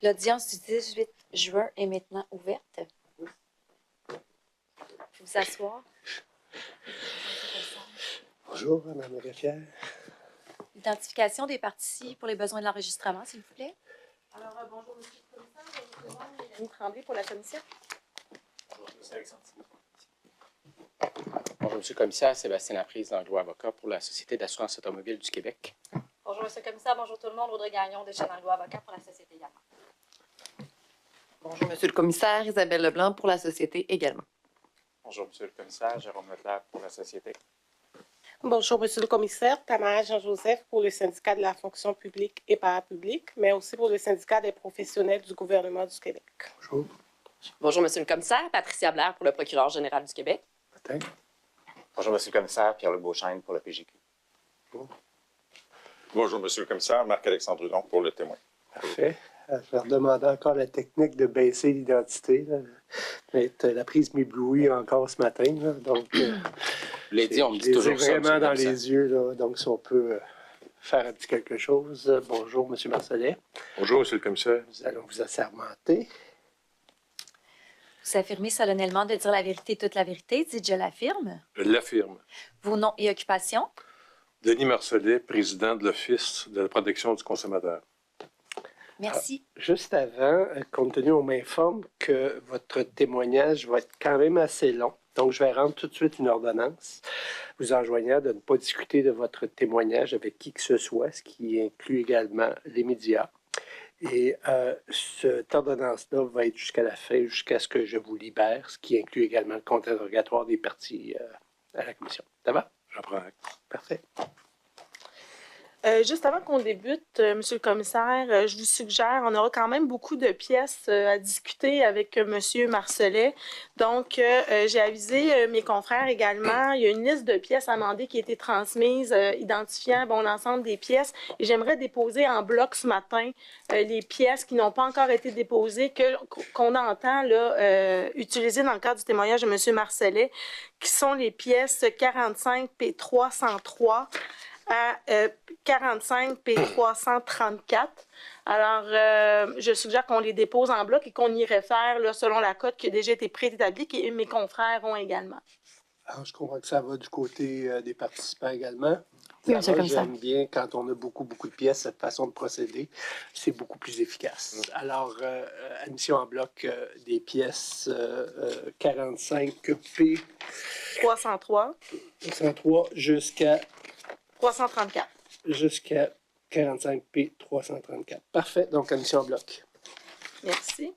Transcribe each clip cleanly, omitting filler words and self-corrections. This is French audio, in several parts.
L'audience du 18 juin est maintenant ouverte. Vous asseoir. Bonjour, Mme Greffière. Identification des parties pour les besoins de l'enregistrement, s'il vous plaît. Alors, bonjour, M. le commissaire. Bonjour, Mélanie Tremblay pour la commission. Bonjour, M. Alexandre. Bonjour, M. le commissaire. Sébastien Laprise, d'Anglo Avocat pour la Société d'assurance automobile du Québec. Bonjour, M. le commissaire. Bonjour tout le monde. Audrey Gagnon de chez Anglo Avocat pour la Société également. Bonjour, Monsieur le commissaire. Isabelle Leblanc pour la Société également. Bonjour, M. le commissaire. Jérôme Leclerc pour la Société. Bonjour, Monsieur le commissaire. Tamara Jean-Joseph pour le syndicat de la fonction publique et parapublique, mais aussi pour le syndicat des professionnels du gouvernement du Québec. Bonjour. Bonjour, Monsieur le commissaire. Patricia Blair pour le procureur général du Québec. Matin. Bonjour, M. le commissaire. Pierre-Luc Beauchesne pour le PGQ. Bonjour, M. le commissaire. Marc-Alexandre Hudon pour le témoin. Parfait. Je vais demander encore la technique de baisser l'identité. La prise m'éblouit encore ce matin. Là, donc, Je l'ai dit, on me dit toujours ça. vraiment dans commissaire. les yeux. Là, donc, si on peut faire un petit quelque chose. Bonjour, M. Marcellet. Bonjour, M. le commissaire. Nous allons vous assermenter. Vous affirmez solennellement de dire la vérité et toute la vérité. Dites « je l'affirme Je l'affirme. ». Vos noms et occupations. Denis Marcellet, président de l'Office de la protection du consommateur. Merci. Juste avant, compte tenu, on m'informe que votre témoignage va être quand même assez long. Donc, je vais rendre tout de suite une ordonnance vous enjoignant de ne pas discuter de votre témoignage avec qui que ce soit, ce qui inclut également les médias. Et cette ordonnance-là va être jusqu'à la fin, jusqu'à ce que je vous libère, ce qui inclut également le contre-interrogatoire des parties à la commission. Ça va? J'en prends acte. Parfait. Juste avant qu'on débute, Monsieur le commissaire, je vous suggère, on aura quand même beaucoup de pièces à discuter avec Monsieur Marcellet. Donc, j'ai avisé mes confrères également. Il y a une liste de pièces amendées qui a été transmise, identifiant l'ensemble des pièces. Et j'aimerais déposer en bloc ce matin les pièces qui n'ont pas encore été déposées, qu'on entend là, utiliser dans le cadre du témoignage de Monsieur Marcellet, qui sont les pièces 45 P303 à 45 P334. Alors, je suggère qu'on les dépose en bloc et qu'on y réfère là, selon la cote qui a déjà été préétablie, que mes confrères ont également. Alors, je comprends que ça va du côté des participants également. Oui, monsieur le commissaire. J'aime bien quand on a beaucoup de pièces, cette façon de procéder, c'est beaucoup plus efficace. Alors, admission en bloc des pièces 45 P 303 jusqu'à 334. jusqu'à 45 P 334. Parfait, donc admission en bloc. Merci.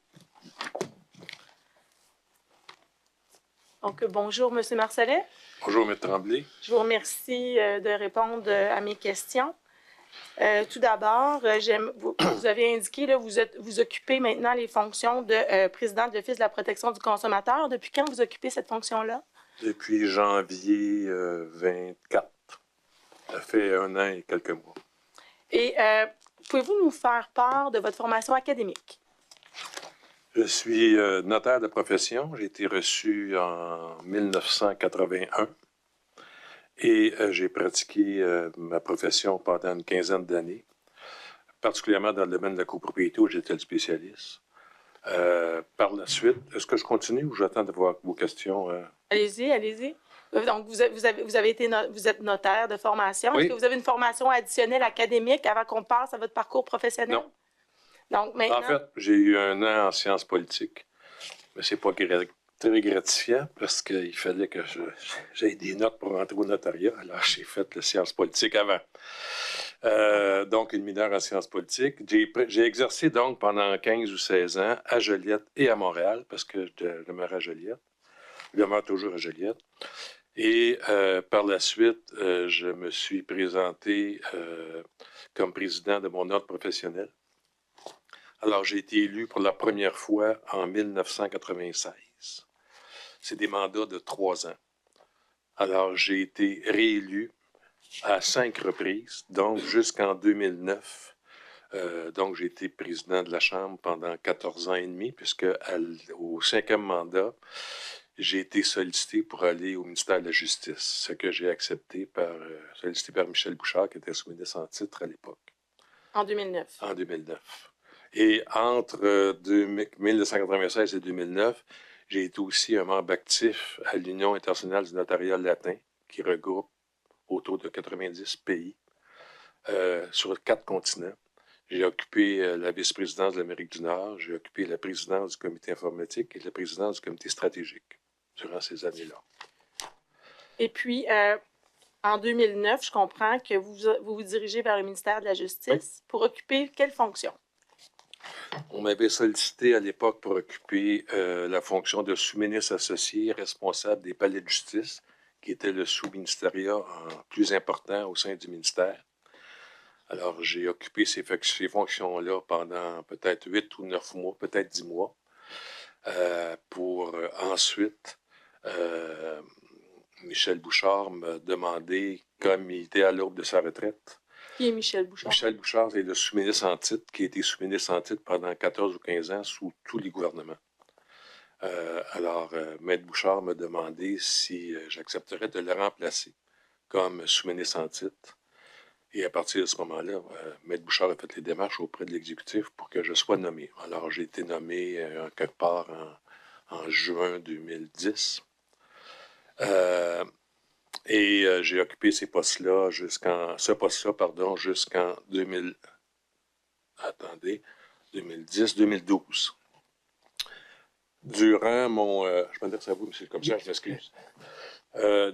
Donc, bonjour, M. Marcellet. Bonjour, M. Tremblay. Je vous remercie de répondre à mes questions. Tout d'abord, vous avez indiqué, là, vous occupez maintenant les fonctions de président de l'Office de la protection du consommateur. Depuis quand vous occupez cette fonction-là? Depuis janvier 24. Ça fait 1 an et quelques mois. Et pouvez-vous nous faire part de votre formation académique? Je suis notaire de profession. J'ai été reçu en 1981 et j'ai pratiqué ma profession pendant une quinzaine d'années, particulièrement dans le domaine de la copropriété où j'étais le spécialiste. Par la suite, est-ce que je continue ou j'attends de voir vos questions? Allez-y, allez-y. Donc, vous êtes notaire de formation. Oui. Est-ce que vous avez une formation additionnelle académique avant qu'on passe à votre parcours professionnel? Non. Donc, maintenant... En fait, j'ai eu 1 an en sciences politiques. Mais c'est pas très gratifiant parce qu'il fallait que j'aie des notes pour rentrer au notariat. Alors, j'ai fait les sciences politiques avant. Donc, une mineure en sciences politiques. J'ai exercé donc pendant 15 ou 16 ans à Joliette et à Montréal parce que je demeure à Joliette. Je demeure toujours à Joliette. Et par la suite, je me suis présenté comme président de mon ordre professionnel. Alors, j'ai été élu pour la première fois en 1996. C'est des mandats de 3 ans. Alors, j'ai été réélu à 5 reprises, donc jusqu'en 2009. Donc, j'ai été président de la Chambre pendant 14 ans et demi, puisque au 5e mandat, j'ai été sollicité pour aller au ministère de la Justice, ce que j'ai accepté sollicité par Michel Bouchard, qui était sous-ministre en titre à l'époque. En 2009. En 2009. Et entre 1996 et 2009, j'ai été aussi un membre actif à l'Union internationale du notariat latin, qui regroupe autour de 90 pays sur 4 continents. J'ai occupé la vice-présidence de l'Amérique du Nord, j'ai occupé la présidence du comité informatique et la présidence du comité stratégique durant ces années-là. Et puis, en 2009, je comprends que vous vous dirigez vers le ministère de la Justice pour occuper quelle fonction? On m'avait sollicité à l'époque pour occuper la fonction de sous-ministre associé responsable des palais de justice, qui était le sous-ministériat plus important au sein du ministère. Alors, j'ai occupé ces fonctions-là pendant peut-être 8 ou 9 mois, peut-être 10 mois, pour ensuite, Michel Bouchard m'a demandé, comme il était à l'aube de sa retraite. Qui est Michel Bouchard? Michel Bouchard est le sous-ministre en titre, qui a été sous-ministre en titre pendant 14 ou 15 ans sous tous les gouvernements. Alors, Maître Bouchard m'a demandé si j'accepterais de le remplacer comme sous-ministre en titre. Et à partir de ce moment-là, Maître Bouchard a fait les démarches auprès de l'exécutif pour que je sois nommé. Alors, j'ai été nommé quelque part en juin 2010. J'ai occupé ce poste-là jusqu'en 2010-2012. Durant mon... je m'adresse à vous, monsieur le commissaire, je m'excuse.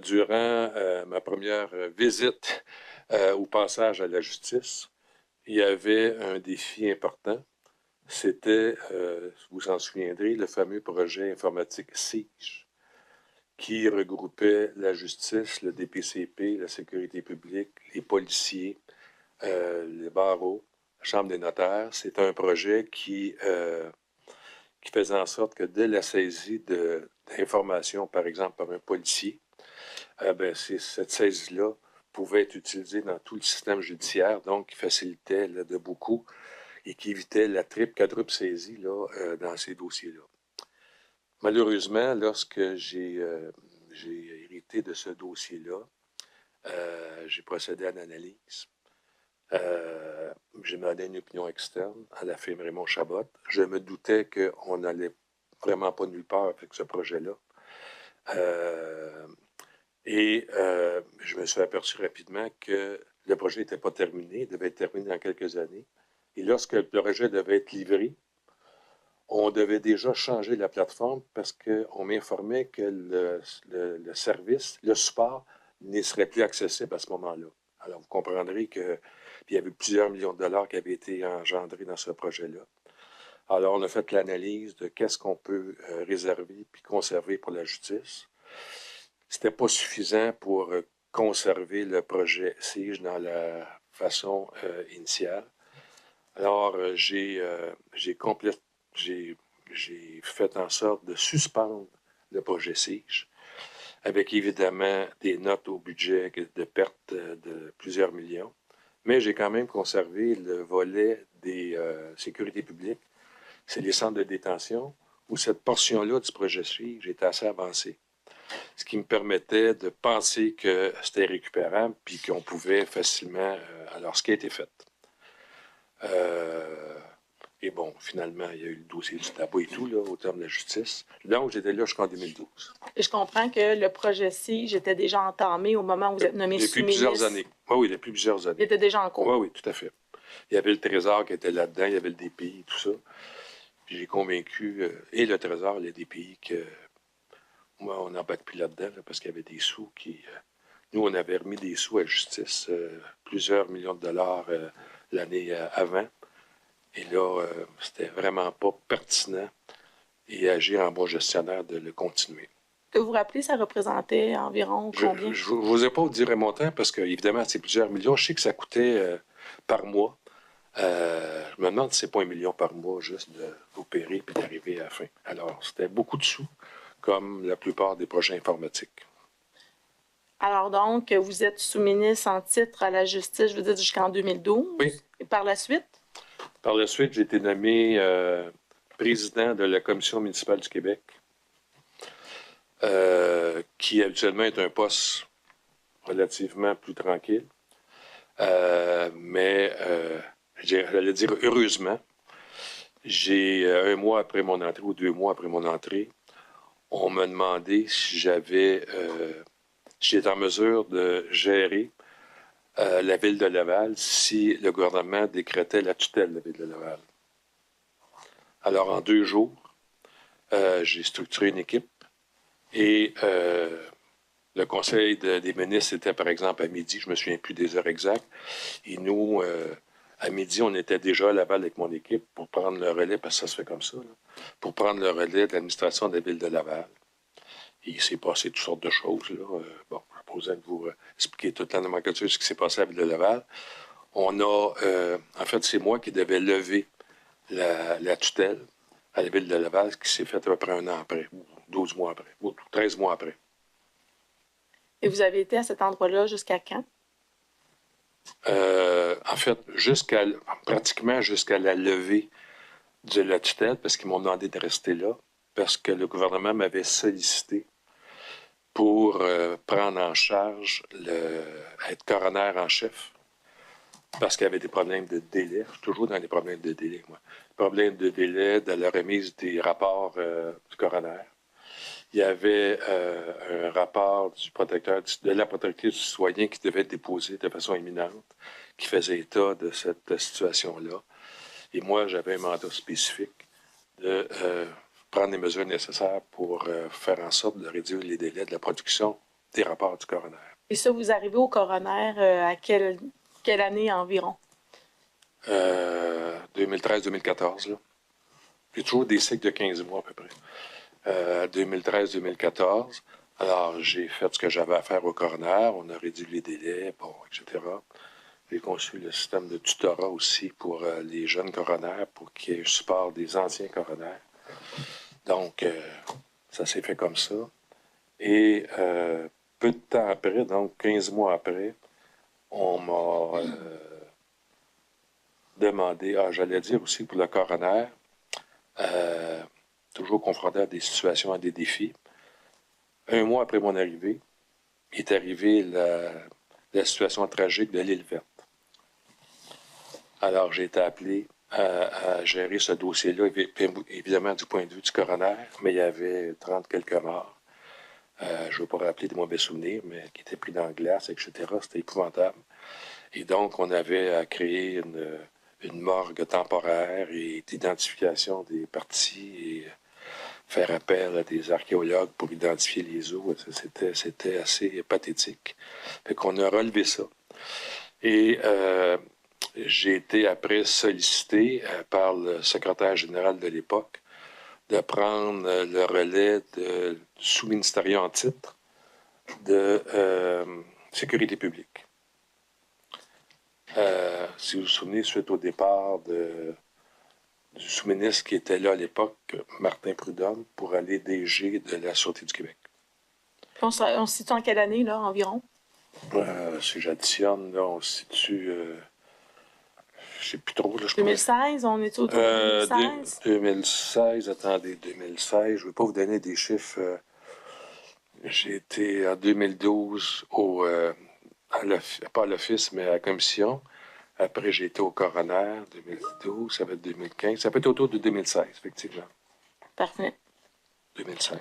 Durant ma première visite au passage à la justice, il y avait un défi important. C'était, vous vous en souviendrez, le fameux projet informatique SIGE, qui regroupait la justice, le DPCP, la sécurité publique, les policiers, les barreaux, la Chambre des notaires. C'est un projet qui faisait en sorte que dès la saisie d'informations, par exemple par un policier, cette saisie-là pouvait être utilisée dans tout le système judiciaire, donc qui facilitait là, de beaucoup et qui évitait la quadruple saisie là, dans ces dossiers-là. Malheureusement, lorsque j'ai hérité de ce dossier-là, j'ai procédé à l'analyse. J'ai demandé une opinion externe à la firme Raymond Chabot. Je me doutais qu'on n'allait vraiment pas nulle part avec ce projet-là. Je me suis aperçu rapidement que le projet n'était pas terminé, il devait être terminé dans quelques années. Et lorsque le projet devait être livré, on devait déjà changer la plateforme parce qu'on m'informait que le service, le support, ne serait plus accessible à ce moment-là. Alors, vous comprendrez qu'il y avait plusieurs millions de dollars qui avaient été engendrés dans ce projet-là. Alors, on a fait l'analyse de qu'est-ce qu'on peut réserver puis conserver pour la justice. C'était pas suffisant pour conserver le projet SIGE dans la façon initiale. Alors, j'ai fait en sorte de suspendre le projet SIGE, avec évidemment des notes au budget de perte de plusieurs millions. Mais j'ai quand même conservé le volet des sécurités publiques. C'est les centres de détention, où cette portion-là du projet SIGE était assez avancée. Ce qui me permettait de penser que c'était récupérable puis qu'on pouvait facilement... alors, ce qui a été fait. Et bon, finalement, il y a eu le dossier du tabac et tout, là, au terme de la justice. Donc, j'étais là jusqu'en 2012. Et je comprends que le projet SIGE était déjà entamé au moment où vous êtes nommé sous-ministre. Depuis plusieurs années. Oui, depuis plusieurs années. Il était déjà en cours. Oui, tout à fait. Il y avait le Trésor qui était là-dedans, il y avait le DPI, tout ça. Puis j'ai convaincu, et le Trésor, et le DPI, que moi, on n'embarque plus là-dedans, là, parce qu'il y avait des sous qui... nous, on avait remis des sous à la justice, plusieurs millions de dollars l'année avant. Et là, c'était vraiment pas pertinent et agir en bon gestionnaire de le continuer. Que vous vous rappelez, ça représentait environ combien? Je ne vous ai pas vous dire un montant parce que, évidemment, c'est plusieurs millions. Je sais que ça coûtait par mois. Je me demande si ce n'est pas 1 million par mois juste d'opérer puis d'arriver à la fin. Alors, c'était beaucoup de sous, comme la plupart des projets informatiques. Alors donc, vous êtes sous-ministre en titre à la justice, je veux dire, jusqu'en 2012. Oui. Et par la suite? Par la suite, j'ai été nommé président de la Commission municipale du Québec, qui habituellement est un poste relativement plus tranquille. Mais j'allais dire heureusement, j'ai, un mois après mon entrée ou 2 mois après mon entrée, on m'a demandé si j'étais en mesure de gérer la ville de Laval si le gouvernement décrétait la tutelle de la ville de Laval. Alors, en 2 jours, j'ai structuré une équipe et le conseil des ministres était, par exemple, à midi. Je me souviens plus des heures exactes. Et nous, à midi, on était déjà à Laval avec mon équipe pour prendre le relais, parce que ça se fait comme ça, là, pour prendre le relais de l'administration de la ville de Laval. Et il s'est passé toutes sortes de choses. Là. Bon, je n'ai pas besoin de vous expliquer toute la nomenclature de ce qui s'est passé à la ville de Laval. On a, en fait, c'est moi qui devais lever la tutelle à la ville de Laval, ce qui s'est fait à peu près 1 an après, ou 12 mois après, ou 13 mois après. Et vous avez été à cet endroit-là jusqu'à quand? En fait, pratiquement jusqu'à la levée de la tutelle, parce qu'ils m'ont demandé de rester là, parce que le gouvernement m'avait sollicité pour prendre en charge être coroner en chef, parce qu'il y avait des problèmes de délai. Je suis toujours dans les problèmes de délai, moi. Problèmes de délai de la remise des rapports du coroner. Il y avait un rapport de la protectrice du citoyen qui devait être déposé de façon imminente, qui faisait état de cette situation-là. Et moi, j'avais un mandat spécifique de prendre les mesures nécessaires pour faire en sorte de réduire les délais de la production des rapports du coroner. Et ça, vous arrivez au coroner à quelle année environ? 2013-2014, là. J'ai toujours des cycles de 15 mois à peu près. 2013-2014. Alors, j'ai fait ce que j'avais à faire au coroner. On a réduit les délais, bon, etc. J'ai conçu le système de tutorat aussi pour les jeunes coroners, pour qu'il y ait un support des anciens coroners. Donc, ça s'est fait comme ça. Et peu de temps après, donc 15 mois après, on m'a demandé, j'allais dire aussi pour le coroner, toujours confronté à des situations, à des défis. 1 mois après mon arrivée, est arrivée la situation tragique de l'île verte. Alors, j'ai été appelé à gérer ce dossier-là, évidemment du point de vue du coroner, mais il y avait 30 quelques morts. Je ne veux pas rappeler des mauvais souvenirs, mais qui étaient pris dans la glace, etc. C'était épouvantable. Et donc, on avait à créer une morgue temporaire et d'identification des parties et faire appel à des archéologues pour identifier les os. C'était assez pathétique. Fait qu'on a relevé ça. Et j'ai été après sollicité par le secrétaire général de l'époque de prendre le relais du sous-ministériel en titre de sécurité publique. Si vous vous souvenez, suite au départ du sous-ministre qui était là à l'époque, Martin Prudhomme, pour aller DG de la Sûreté du Québec. On se situe en quelle année, là, environ? Si j'additionne, là, on se situe... je ne sais plus trop. Là, 2016, on est autour de 2016? 2016, attendez, 2016, je ne vais pas vous donner des chiffres. J'ai été en 2012 pas à l'office, mais à la commission. Après, j'ai été au coroner, 2012, ça va être 2015. Ça peut être autour de 2016, effectivement. Parfait. 2016.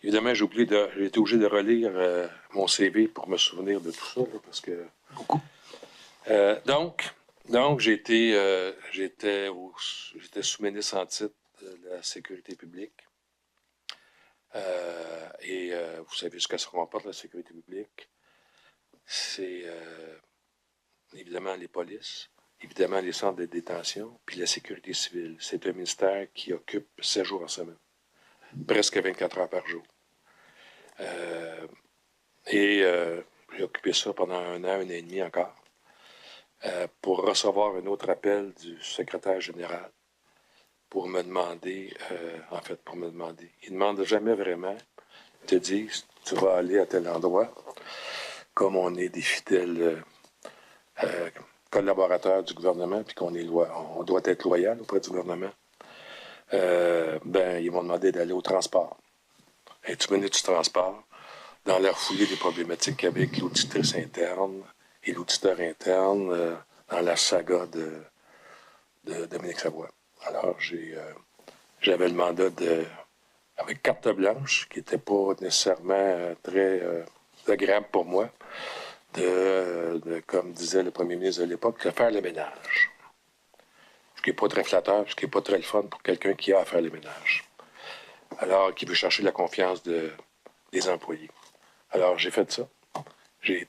Évidemment, j'ai été obligé de relire mon CV pour me souvenir de tout ça, là, parce que... Beaucoup. Donc j'étais sous-ministre en titre de la sécurité publique. Vous savez ce que ça comporte, la sécurité publique. C'est évidemment les polices, évidemment les centres de détention, puis la sécurité civile. C'est un ministère qui occupe 7 jours en semaine, presque 24 heures par jour. J'ai occupé ça pendant 1 an, 1 an et demi encore, pour recevoir un autre appel du secrétaire général pour me demander, il ne demande jamais vraiment, il te dit, tu vas aller à tel endroit, comme on est des fidèles collaborateurs du gouvernement, puis on doit être loyal auprès du gouvernement, ils m'ont demandé d'aller au transport. Et tu menais du transport dans leur foulée des problématiques avec l'auditrice interne et l'auditeur interne dans la saga de Dominique Savoie. Alors, j'avais le mandat avec carte blanche, qui n'était pas nécessairement très agréable pour moi, comme disait le premier ministre de l'époque, de faire le ménage. Ce qui n'est pas très flatteur, ce qui n'est pas très le fun pour quelqu'un qui a à faire le ménage. Alors, qui veut chercher la confiance des employés. Alors, j'ai fait ça. J'ai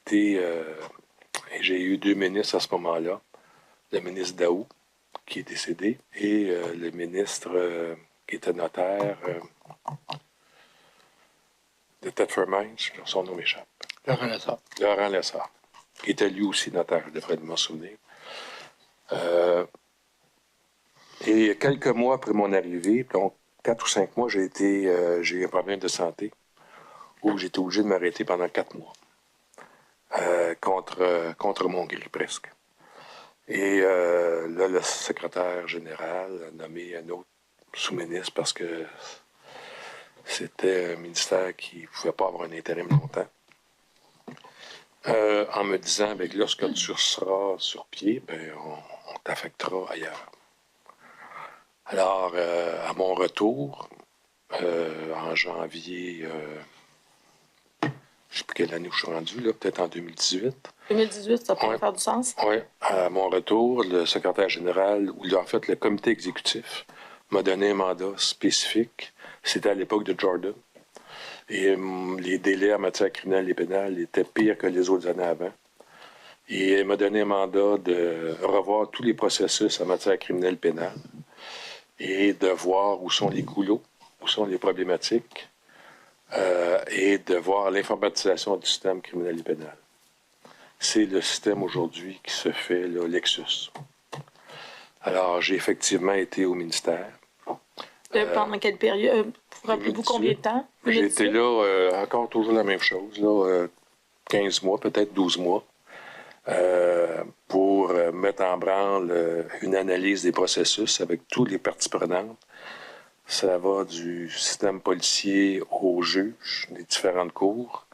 eu 2 ministres à ce moment-là. Le ministre Daou, qui est décédé, et le ministre qui était notaire de Thetford Mines, son nom m'échappe. Laurent Lessard. Laurent Lessard, qui était lui aussi notaire, je devrais m'en souvenir. Et quelques mois après mon arrivée, donc 4 ou 5 mois, j'ai eu un problème de santé où j'étais obligé de m'arrêter pendant 4 mois. Contre mon gré, presque. Et là, le secrétaire général a nommé un autre sous-ministre parce que c'était un ministère qui ne pouvait pas avoir un intérim longtemps. En me disant, ben, lorsque tu seras sur pied, ben, on t'affectera ailleurs. Alors, à mon retour, en janvier, je ne sais plus quelle année je suis rendu, là, peut-être en 2018. 2018, ça pourrait faire du sens? Oui, à mon retour, le secrétaire général, ou en fait le comité exécutif, m'a donné un mandat spécifique. C'était à l'époque de Jordan. Et les délais en matière criminelle et pénale étaient pires que les autres années avant. Et il m'a donné un mandat de revoir tous les processus en matière criminelle et pénale et de voir où sont les goulots, où sont les problématiques, et de voir l'informatisation du système criminel et pénal. C'est le système aujourd'hui qui se fait, là, Lexus. Alors, j'ai effectivement été au ministère. Pendant quelle période? Rappelez-vous combien de temps? J'ai été là, encore toujours la même chose, là, 15 mois, peut-être 12 mois, pour mettre en branle une analyse des processus avec toutes les parties prenantes. Ça va du système policier aux juges, des différentes cours,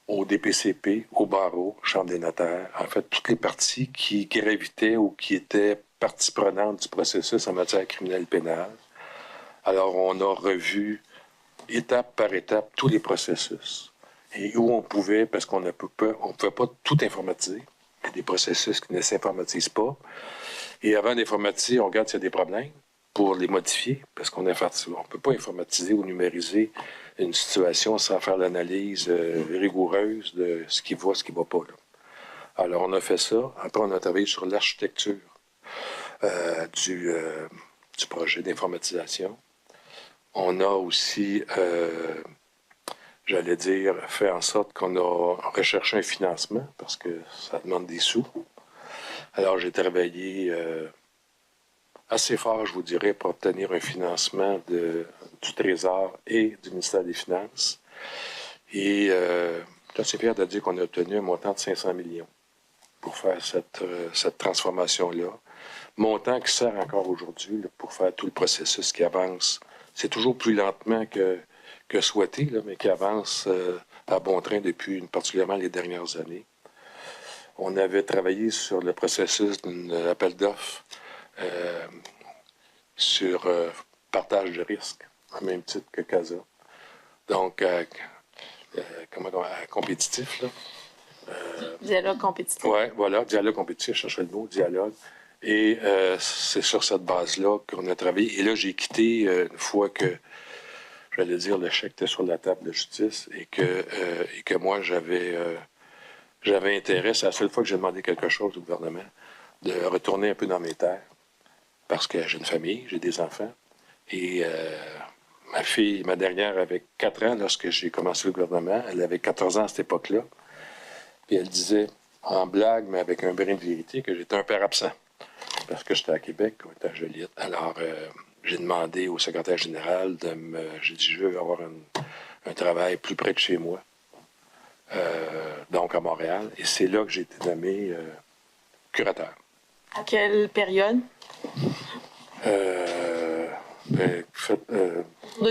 au DPCP, au barreau, Chambre des notaires. En fait, toutes les parties qui gravitaient ou qui étaient parties prenantes du processus en matière criminelle et pénale. Alors, on a revu étape par étape tous les processus. Et où on pouvait, parce qu'on ne pouvait pas tout informatiser. Il y a des processus qui ne s'informatisent pas. Et avant d'informatiser, on regarde s'il y a des problèmes pour les modifier, parce qu'on ne peut pas informatiser ou numériser une situation sans faire l'analyse rigoureuse de ce qui va, ce qui ne va pas. Là. Alors, on a fait ça. Après, on a travaillé sur l'architecture du projet d'informatisation. On a aussi, j'allais dire, fait en sorte qu'on a recherché un financement, parce que ça demande des sous. Alors, j'ai travaillé assez fort, je vous dirais, pour obtenir un financement du Trésor et du ministère des Finances. Et je suis assez fier de dire qu'on a obtenu un montant de 500 millions pour faire cette transformation-là. Montant qui sert encore aujourd'hui pour faire tout le processus qui avance. C'est toujours plus lentement que souhaité, là, mais qui avance à bon train depuis particulièrement les dernières années. On avait travaillé sur le processus d'un appel d'offres sur partage de risques, au même titre que CASA. Donc, compétitif, là. Dialogue compétitif. Oui, voilà, dialogue compétitif, je cherchais le mot, dialogue. Et c'est sur cette base-là qu'on a travaillé. Et là, j'ai quitté une fois que, j'allais dire, le chèque était sur la table de justice et que moi, j'avais intérêt, c'est la seule fois que j'ai demandé quelque chose au gouvernement, de retourner un peu dans mes terres. Parce que j'ai une famille, j'ai des enfants. Et ma fille, ma dernière, avait 4 ans lorsque j'ai commencé le gouvernement. Elle avait 14 ans à cette époque-là. Puis elle disait, en blague, mais avec un brin de vérité, que j'étais un père absent. Parce que j'étais à Québec, on était à Joliette. Alors, j'ai demandé au secrétaire général j'ai dit, je veux avoir un travail plus près de chez moi. Donc, à Montréal. Et c'est là que j'ai été nommé curateur. À quelle période? De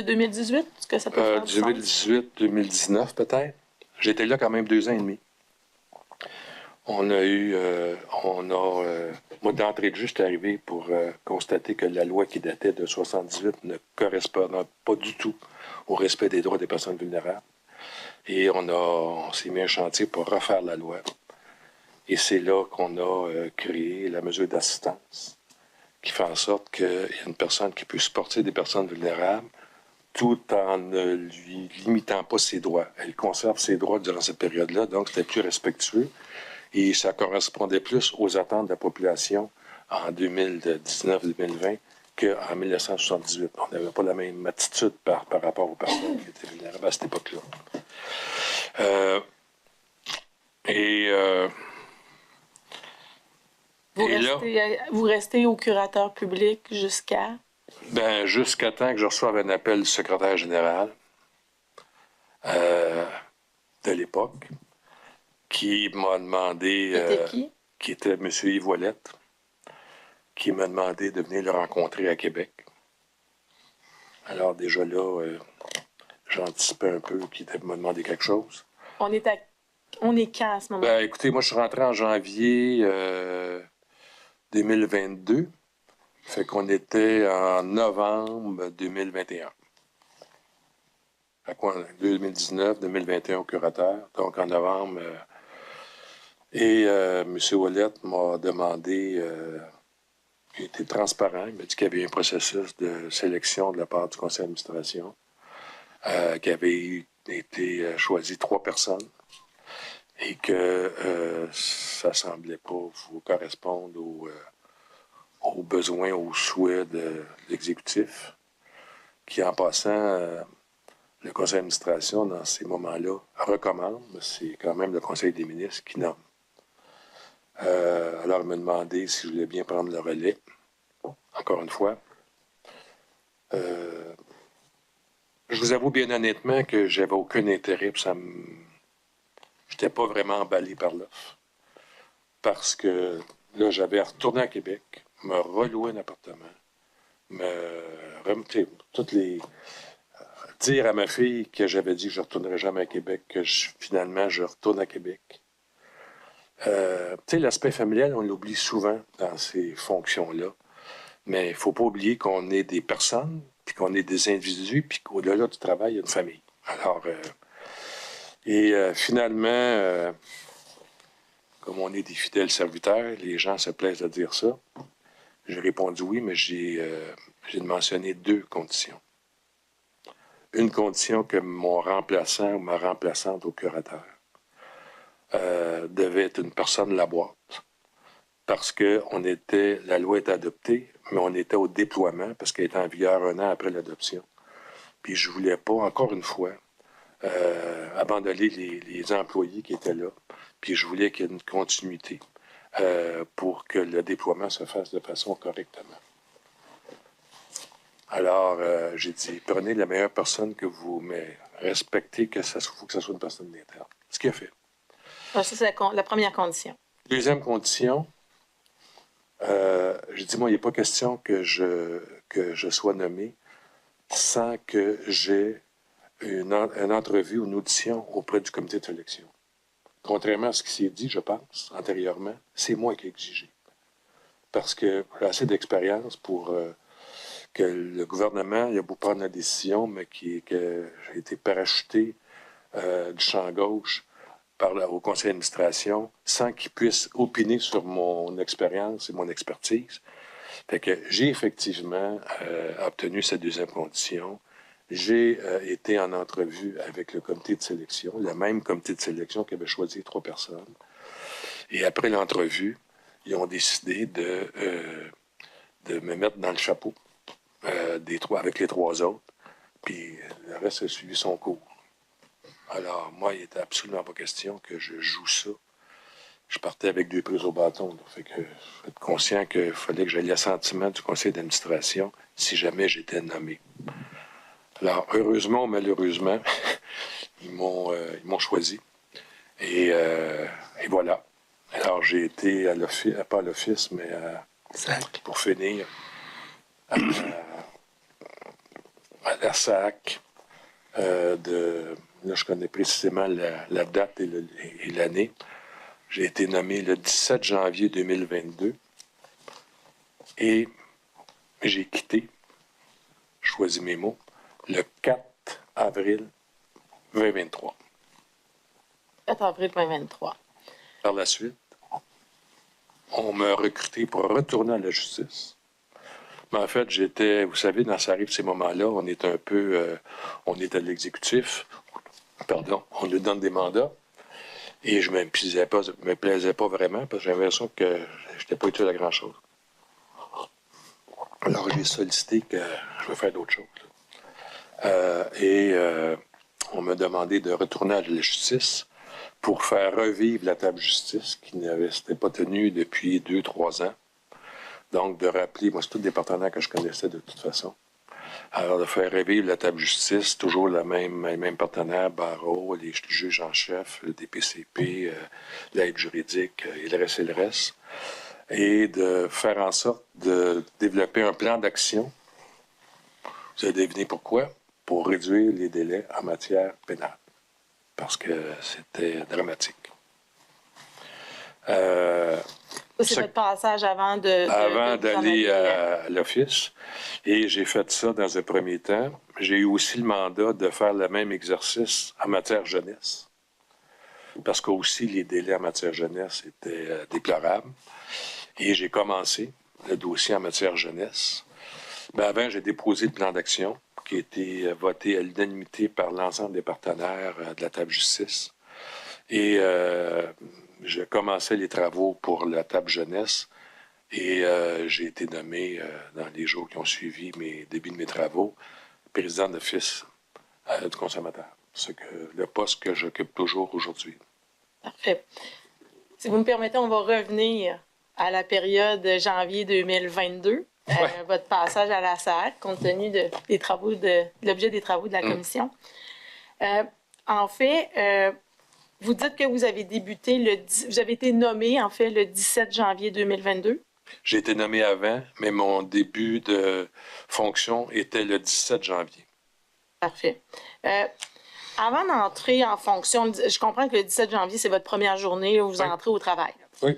2018? Est-ce que ça peut faire du sens? 2018, 2019 peut-être. J'étais là quand même 2 ans et demi. Moi, d'entrée de jeu, je suis arrivé pour constater que la loi qui datait de 78 ne correspondait pas du tout au respect des droits des personnes vulnérables. Et on s'est mis un chantier pour refaire la loi. Et c'est là qu'on a créé la mesure d'assistance, qui fait en sorte qu'il y a une personne qui peut supporter des personnes vulnérables tout en ne lui limitant pas ses droits. Elle conserve ses droits durant cette période-là, donc c'était plus respectueux. Et ça correspondait plus aux attentes de la population en 2019-2020 qu'en 1978. On n'avait pas la même attitude par rapport aux personnes qui étaient vulnérables à cette époque-là. Vous restez au curateur public jusqu'à? Jusqu'à temps que je reçoive un appel du secrétaire général de l'époque, qui m'a demandé... C'était qui? Qui était M. Yves Ouellette, qui m'a demandé de venir le rencontrer à Québec. Alors déjà là, j'anticipais un peu qu'il m'a demandé quelque chose. On est quand à ce moment? Écoutez, moi je suis rentré en janvier 2022. Fait qu'on était en novembre 2021. À quoi? 2019, 2021 au curateur. Donc en novembre... M. Ouellette m'a demandé, il était transparent, il m'a dit qu'il y avait un processus de sélection de la part du conseil d'administration, qu'il avait été choisi 3 personnes et que ça ne semblait pas vous correspondre aux besoins, aux souhaits de l'exécutif, qui en passant, le conseil d'administration, dans ces moments-là, recommande, c'est quand même le conseil des ministres qui nomme. Alors, il m'a demandé si je voulais bien prendre le relais. Encore une fois. Je vous avoue bien honnêtement que j'avais aucun intérêt, puis je n'étais pas vraiment emballé par l'offre. Parce que là, j'avais retourné à Québec, me relouer un appartement, dire à ma fille que j'avais dit que je ne retournerais jamais à Québec, que finalement, je retourne à Québec. L'aspect familial, on l'oublie souvent dans ces fonctions-là. Mais il ne faut pas oublier qu'on est des personnes, puis qu'on est des individus, puis qu'au-delà du travail, il y a une famille. Alors, finalement, comme on est des fidèles serviteurs, les gens se plaisent à dire ça. J'ai répondu oui, mais j'ai mentionné 2 conditions. Une condition que mon remplaçant ou ma remplaçante au curateur devait être une personne de la boîte. Parce que la loi était adoptée, mais on était au déploiement, parce qu'elle était en vigueur 1 an après l'adoption. Puis je ne voulais pas, encore une fois, abandonner les employés qui étaient là. Puis je voulais qu'il y ait une continuité pour que le déploiement se fasse de façon correctement. Alors, j'ai dit, prenez la meilleure personne que vous, mais respectez qu'il faut que ce soit une personne d'interne. Ce qu'il a fait. Ça, c'est la première condition. Deuxième condition, j'ai dit, moi, il n'est pas question que je sois nommé sans que j'ai une entrevue ou une audition auprès du comité de sélection. Contrairement à ce qui s'est dit, je pense, antérieurement, c'est moi qui ai exigé. Parce que j'ai assez d'expérience pour que le gouvernement, il a beau prendre la décision, mais que j'ai été parachuté du champ gauche au conseil d'administration sans qu'il puisse opiner sur mon expérience et mon expertise. Fait que j'ai effectivement obtenu cette deuxième condition. J'ai été en entrevue avec le comité de sélection, le même comité de sélection qui avait choisi 3 personnes. Et après l'entrevue, ils ont décidé de me mettre dans le chapeau avec les 3 autres. Puis le reste a suivi son cours. Alors, moi, il n'était absolument pas question que je joue ça. Je partais avec 2 prises au bâton. Là. Fait que faut être conscient qu'il fallait que j'aie l'assentiment du conseil d'administration si jamais j'étais nommé. Alors, heureusement ou malheureusement, ils m'ont choisi. Et voilà. Alors, j'ai été à l'office, pas à l'office, mais pour finir, à la SAC là, je connais précisément la date et l'année. J'ai été nommé le 17 janvier 2022 et j'ai quitté, choisi mes mots, le 4 avril 2023. 4 avril 2023. Par la suite, on m'a recruté pour retourner à la justice. Mais en fait, vous savez, dans ça arrive ces moments-là, on est un peu, on est à l'exécutif, pardon, on nous donne des mandats, et je ne me plaisais pas vraiment, parce que j'avais l'impression que je n'étais pas utile à grand-chose. Alors, j'ai sollicité que je veux faire d'autres choses. On m'a demandé de retourner à la justice pour faire revivre la table justice qui s'était pas tenue depuis 2-3 ans. Donc, de rappeler, moi, c'est tous des partenaires que je connaissais de toute façon. Alors, de faire revivre la table justice, toujours les mêmes partenaires, barreau, les juges en chef, le DPCP, l'aide juridique et le reste et le reste. Et de faire en sorte de développer un plan d'action. Vous allez deviner pourquoi? Pour réduire les délais en matière pénale. Parce que c'était dramatique. C'est votre passage avant d'aller à l'office. Et j'ai fait ça dans un premier temps. J'ai eu aussi le mandat de faire le même exercice en matière jeunesse. Parce que aussi les délais en matière jeunesse étaient déplorables. Et j'ai commencé le dossier en matière jeunesse. Mais avant, j'ai déposé le plan d'action qui a été voté à l'unanimité par l'ensemble des partenaires de la table justice. Et je commençais les travaux pour la table jeunesse et j'ai été nommé dans les jours qui ont suivi mes débuts de mes travaux, président d'office du consommateur. C'est le poste que j'occupe toujours aujourd'hui. Parfait. Si vous me permettez, on va revenir à la période janvier 2022. Votre passage à la SAC, compte tenu de l'objet des travaux de la commission. En fait, vous dites que vous avez débuté vous avez été nommé, en fait, le 17 janvier 2022. J'ai été nommé avant, mais mon début de fonction était le 17 janvier. Parfait. Avant d'entrer en fonction, je comprends que le 17 janvier, c'est votre première journée où vous entrez au travail. Oui.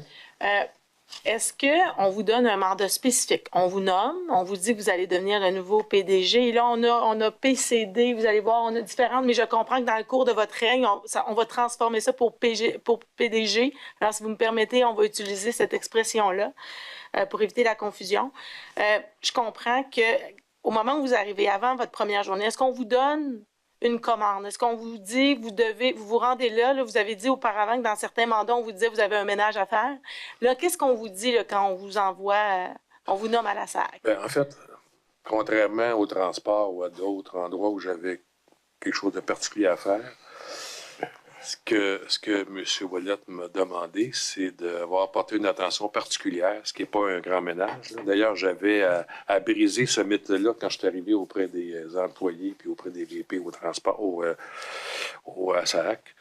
Est-ce qu'on vous donne un mandat spécifique? On vous nomme, on vous dit que vous allez devenir le nouveau PDG. Et là, on a PCD, vous allez voir, on a différentes, mais je comprends que dans le cours de votre règne, on va transformer ça pour PDG. Alors, si vous me permettez, on va utiliser cette expression-là pour éviter la confusion. Je comprends qu'au moment où vous arrivez, avant votre première journée, est-ce qu'on vous donne une commande? Est-ce qu'on vous dit, vous vous rendez là, vous avez dit auparavant que dans certains mandats, on vous disait, vous avez un ménage à faire. Là, qu'est-ce qu'on vous dit là, quand on vous envoie, on vous nomme à la SAC? Bien, en fait, contrairement au transport ou à d'autres endroits où j'avais quelque chose de particulier à faire, ce que M. Ouellette m'a demandé, c'est d'avoir apporté une attention particulière, ce qui n'est pas un grand ménage. D'ailleurs, j'avais à briser ce mythe-là quand je suis arrivé auprès des employés puis auprès des VP au transport, au SAC,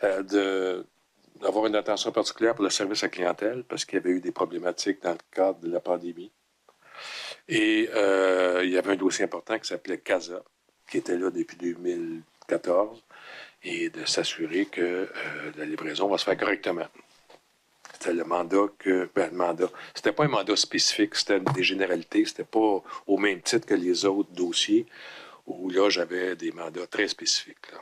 d'avoir une attention particulière pour le service à clientèle parce qu'il y avait eu des problématiques dans le cadre de la pandémie. Et il y avait un dossier important qui s'appelait CASA, qui était là depuis 2014. Et de s'assurer que la livraison va se faire correctement. C'était le mandat c'était pas un mandat spécifique, c'était des généralités, c'était pas au même titre que les autres dossiers, où là, j'avais des mandats très spécifiques. Là.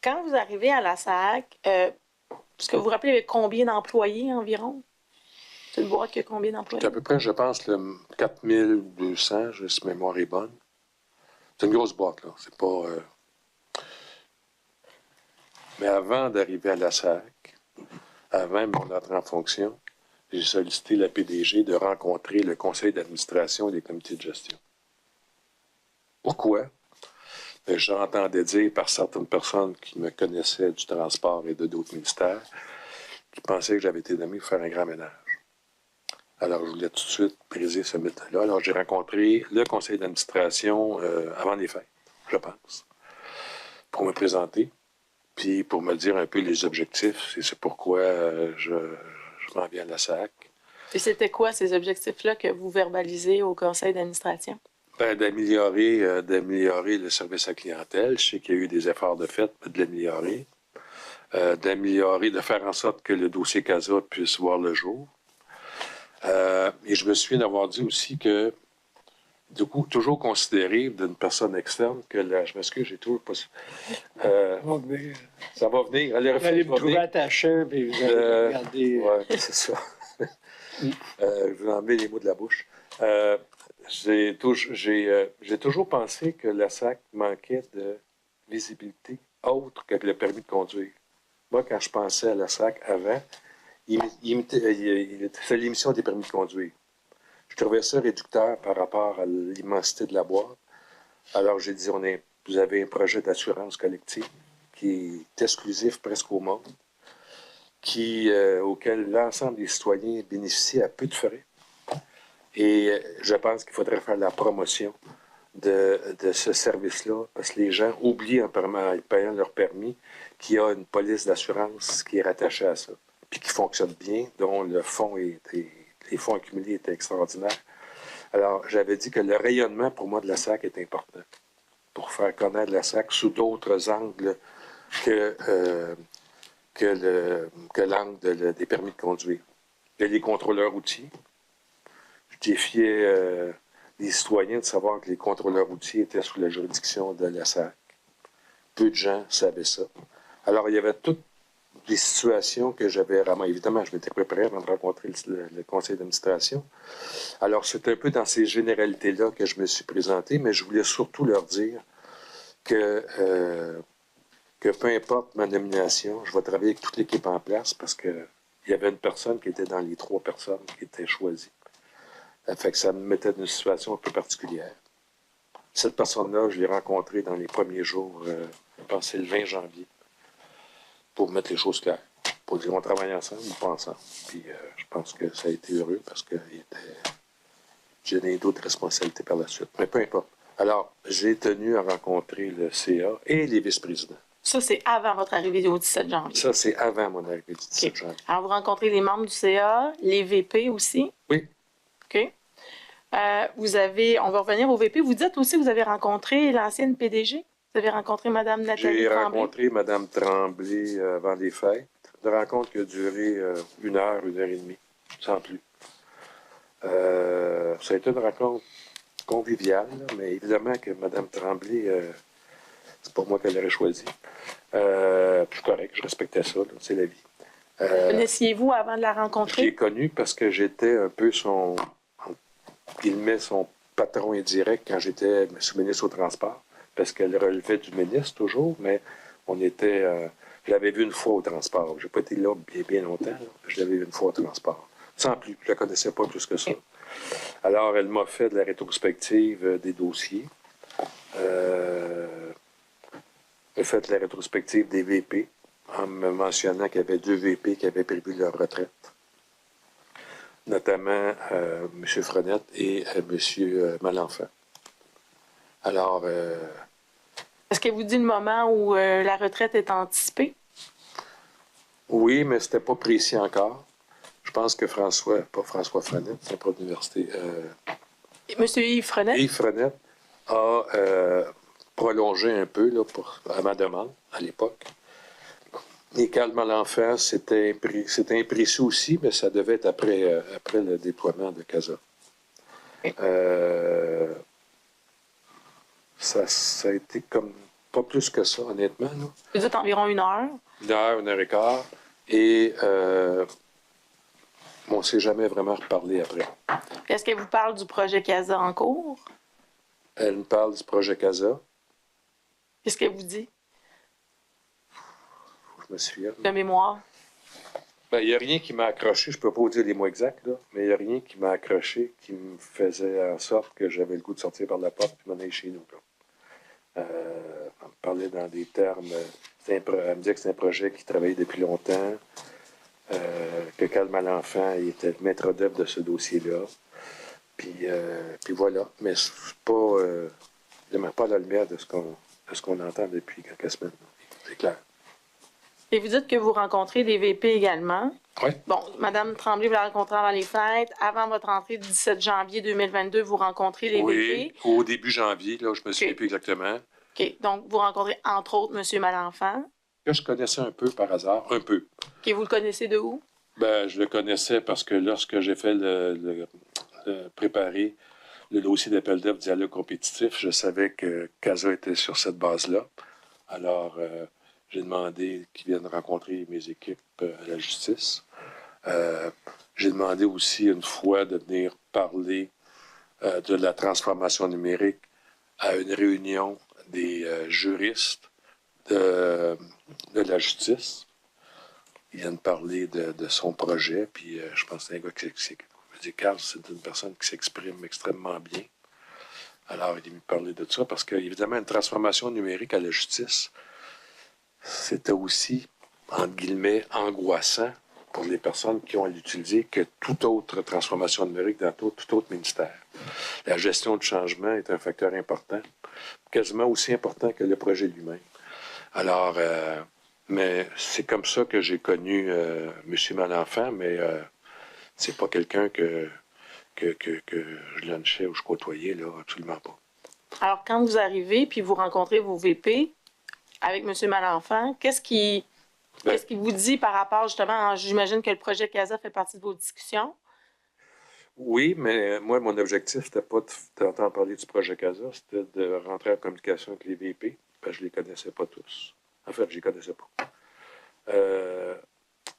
Quand vous arrivez à la SAC, est-ce que vous vous rappelez combien d'employés environ? C'est une boîte qui a combien d'employés? C'est à peu près, je pense, 4200, si ma mémoire est bonne. C'est une grosse boîte, là. C'est pas... Mais avant d'arriver à la SAC, avant mon entrée en fonction, j'ai sollicité la PDG de rencontrer le conseil d'administration et les comités de gestion. Pourquoi? J'entendais dire par certaines personnes qui me connaissaient du transport et de d'autres ministères qui pensaient que j'avais été nommé pour faire un grand ménage. Alors, je voulais tout de suite briser ce mythe-là. Alors, j'ai rencontré le conseil d'administration avant les fêtes, je pense, pour me présenter, puis pour me dire un peu les objectifs. Et c'est pourquoi je m'en viens à la SAC. Et c'était quoi ces objectifs-là que vous verbalisez au conseil d'administration? Ben, d'améliorer le service à clientèle. Je sais qu'il y a eu des efforts de fait de l'améliorer. d'améliorer, de faire en sorte que le dossier CASA puisse voir le jour. Et je me souviens d'avoir dit aussi que, du coup, toujours considéré d'une personne externe que je m'excuse, j'ai toujours pas. Ça va venir. Vous allez me trouver attachant, puis vous allez regarder. Oui, c'est ça. Je vous enlever les mots de la bouche. J'ai toujours pensé que la SAC manquait de visibilité autre que le permis de conduire. Moi, quand je pensais à la SAC avant, c'est l'émission des permis de conduire. Je trouvais ça réducteur par rapport à l'immensité de la boîte. Alors, j'ai dit, vous avez un projet d'assurance collective qui est exclusif presque au monde, auquel l'ensemble des citoyens bénéficient à peu de frais. Et je pense qu'il faudrait faire la promotion de ce service-là, parce que les gens oublient en payant leur permis qu'il y a une police d'assurance qui est rattachée à ça, puis qui fonctionne bien, dont les fonds accumulés étaient extraordinaires. Alors, j'avais dit que le rayonnement, pour moi, de la SAC est important, pour faire connaître la SAC sous d'autres angles que l'angle des permis de conduire. Il y a les contrôleurs routiers. Je défiais les citoyens de savoir que les contrôleurs routiers étaient sous la juridiction de la SAC. Peu de gens savaient ça. Alors, il y avait toutes des situations que j'avais vraiment... Évidemment, je m'étais préparé avant de rencontrer le conseil d'administration. Alors, c'est un peu dans ces généralités-là que je me suis présenté, mais je voulais surtout leur dire que peu importe ma nomination, je vais travailler avec toute l'équipe en place parce qu'il y avait une personne qui était dans les 3 personnes qui étaient choisies. Ça fait que ça me mettait dans une situation un peu particulière. Cette personne-là, je l'ai rencontrée dans les premiers jours, je pense que c'est le 20 janvier, pour mettre les choses claires. Pour dire on travaille ensemble ou pas ensemble. Puis je pense que ça a été heureux parce que j'ai donné d'autres responsabilités par la suite. Mais peu importe. Alors, j'ai tenu à rencontrer le CA et les vice-présidents. Ça, c'est avant votre arrivée au 17 janvier. Ça, c'est avant mon arrivée du 17 janvier. Alors, vous rencontrez les membres du CA, les VP aussi? Oui. OK. On va revenir au VP. Vous dites aussi que vous avez rencontré l'ancienne PDG? Vous avez rencontré Mme Nathalie J'ai Tremblay? rencontré Mme Tremblay avant les fêtes. Une rencontre qui a duré 1 heure, 1 heure et demie, sans plus. Ça a été une rencontre conviviale, là, mais évidemment que Mme Tremblay, c'est pas moi qu'elle aurait choisi. C'est correct, je respectais ça, c'est la vie. Connaissiez-vous avant de la Je l'ai rencontrer? connue parce que j'étais un peu son patron indirect quand j'étais sous-ministre au transport, parce qu'elle relevait du ministre toujours, mais je l'avais vu une fois au transport. Je n'ai pas été là bien longtemps, là. Je l'avais vu une fois au transport. Sans plus, je ne la connaissais pas plus que ça. Alors, elle m'a fait de la rétrospective des dossiers. Elle a fait de la rétrospective des VP, en me mentionnant qu'il y avait 2 VP qui avaient prévu leur retraite, notamment M. Frenette et M. Malenfant. Alors... Est-ce qu'elle vous dit le moment où la retraite est anticipée? Oui, mais c'était pas précis encore. Je pense que pas François Frenette, c'est un prof d'université. Monsieur Yves Frenette? Yves Frenette a prolongé un peu là, à ma demande, à l'époque. Et Carl Malenfant, c'était imprécis aussi, mais ça devait être après le déploiement de CASA. Ça a été comme pas plus que ça, honnêtement. Là. Vous dites environ 1 heure. 1 heure, 1 heure et quart. Et on ne s'est jamais vraiment reparlé après. Est-ce qu'elle vous parle du projet CASA en cours? Elle me parle du projet CASA. Qu'est-ce qu'elle vous dit? Je me souviens. De mémoire. Ben, il n'y a rien qui m'a accroché, je ne peux pas vous dire les mots exacts, là, mais il n'y a rien qui m'a accroché qui me faisait en sorte que j'avais le goût de sortir par la porte et m'en aller chez nous. Là. On me parlait dans des termes, elle me disait que c'est un projet qui travaillait depuis longtemps, que Carl Malenfant était le maître d'œuvre de ce dossier-là. Puis voilà, mais c'est pas, il ne met pas la lumière de ce qu'on entend depuis quelques semaines. C'est clair. Et vous dites que vous rencontrez des VP également. Oui. Bon, Mme Tremblay, vous la rencontrez avant les fêtes. Avant votre entrée du 17 janvier 2022, vous rencontrez les VP. Oui, au début janvier, là, je me souviens plus exactement. OK. Donc, vous rencontrez entre autres M. Malenfant. que je connaissais un peu par hasard, un peu. OK, vous le connaissez de où? Ben, je le connaissais parce que lorsque j'ai fait préparer le dossier d'appel d'offres dialogue compétitif, je savais que CASA était sur cette base-là. Alors, j'ai demandé qu'ils viennent rencontrer mes équipes à la justice. J'ai demandé aussi une fois de venir parler de la transformation numérique à une réunion des juristes de la justice. Ils viennent parler de son projet, puis je pense que c'est un gars je dis, Carl, c'est une personne qui s'exprime extrêmement bien. Alors, il est venu parler de ça, parce qu'évidemment, une transformation numérique à la justice, c'était aussi, entre guillemets, angoissant pour les personnes qui ont à l'utiliser que toute autre transformation numérique dans tout autre ministère. La gestion du changement est un facteur important, quasiment aussi important que le projet lui-même. Alors, mais c'est comme ça que j'ai connu M. Malenfant, mais c'est pas quelqu'un que je lunchais ou je côtoyais, là, absolument pas. Alors, quand vous arrivez puis vous rencontrez vos VP avec M. Malenfant, qu'est-ce qui vous dit par rapport, justement, j'imagine que le projet CASA fait partie de vos discussions? Oui, mais moi, mon objectif, c'était pas d'entendre parler du projet CASA, c'était de rentrer en communication avec les VP, parce que je les connaissais pas tous. En fait, je les connaissais pas.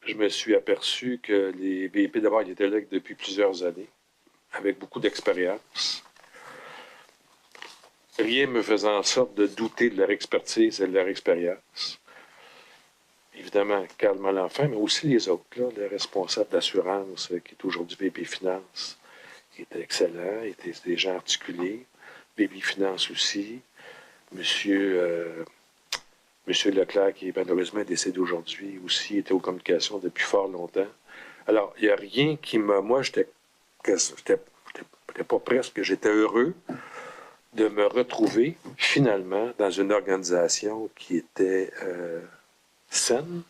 Je me suis aperçu que les VP, d'abord, ils étaient là depuis plusieurs années, avec beaucoup d'expérience. Rien me faisait en sorte de douter de leur expertise et de leur expérience. Évidemment, Carl Malenfant, mais aussi les autres, là, le responsable d'assurance, qui est aujourd'hui VP Finance, qui était excellent, étaient des gens articulés. VP Finance aussi. Monsieur Leclerc, qui est malheureusement décédé aujourd'hui, aussi était aux communications depuis fort longtemps. Alors, il n'y a rien qui m'a... Moi, j'étais pas presque, j'étais heureux de me retrouver finalement dans une organisation qui était saine.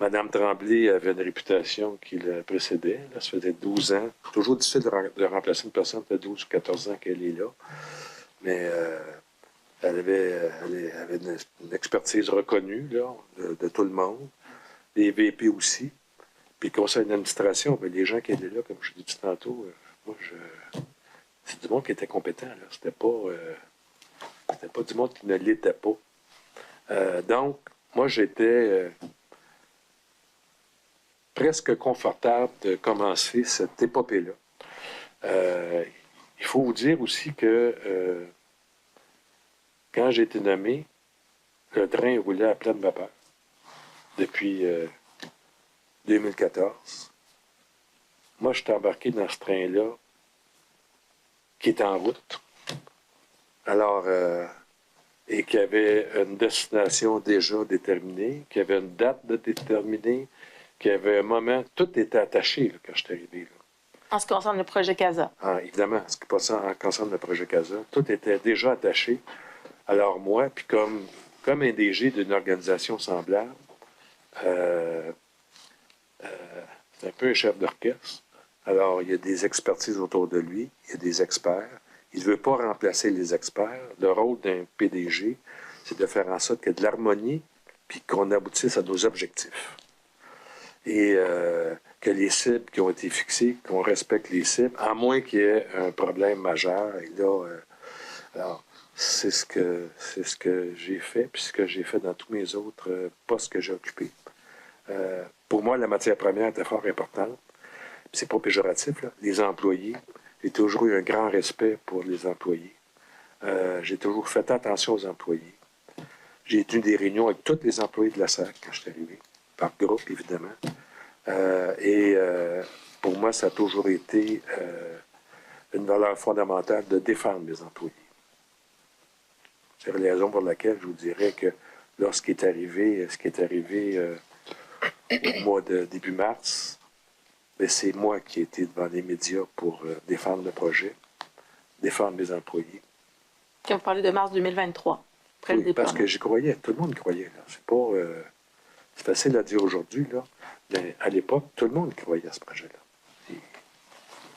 Madame Tremblay avait une réputation qui la précédait. Là, ça faisait 12 ans. Toujours difficile de remplacer une personne qui fait 12 ou 14 ans qu'elle est là. Mais elle avait une expertise reconnue là, de tout le monde. Les VP aussi. Puis le conseil d'administration, bien, les gens qui étaient là, comme je l'ai dit tantôt, c'est du monde qui était compétent. Là. C'était pas du monde qui ne l'était pas. Donc, moi, j'étais presque confortable de commencer cette épopée-là. Il faut vous dire aussi que quand j'ai été nommé, le train roulait à pleine vapeur depuis 2014. Moi, je suis embarqué dans ce train-là qui était en route. Alors, et qui avait une destination déjà déterminée, qui avait une date déterminée, qui avait un moment. Tout était attaché là, quand je suis arrivé. Là. En ce qui concerne le projet CASA. Ah, évidemment, en ce qui concerne le projet CASA, tout était déjà attaché. Alors moi, puis comme un DG d'une organisation semblable, c'est un peu un chef d'orchestre. Alors, il y a des expertises autour de lui, il y a des experts. Il ne veut pas remplacer les experts. Le rôle d'un PDG, c'est de faire en sorte qu'il y ait de l'harmonie puis qu'on aboutisse à nos objectifs. Et que les cibles qui ont été fixées, qu'on respecte les cibles, à moins qu'il y ait un problème majeur. Et là, alors, c'est ce que j'ai fait, puis ce que j'ai fait dans tous mes autres postes que j'ai occupés. Pour moi, la matière première était fort importante. Puis c'est pas péjoratif, là. Les employés, j'ai toujours eu un grand respect pour les employés. J'ai toujours fait attention aux employés. J'ai tenu des réunions avec tous les employés de la SAC quand je suis arrivé, par groupe, évidemment. Pour moi, ça a toujours été une valeur fondamentale de défendre mes employés. C'est la raison pour laquelle je vous dirais que ce qui est arrivé au mois de début mars, bien, c'est moi qui ai été devant les médias pour défendre le projet, défendre mes employés. Quand vous parlez de mars 2023, après oui, le départ. Parce que j'y croyais, tout le monde y croyait. Là. C'est pas... c'est facile à dire aujourd'hui, là, mais à l'époque, tout le monde y croyait à ce projet-là.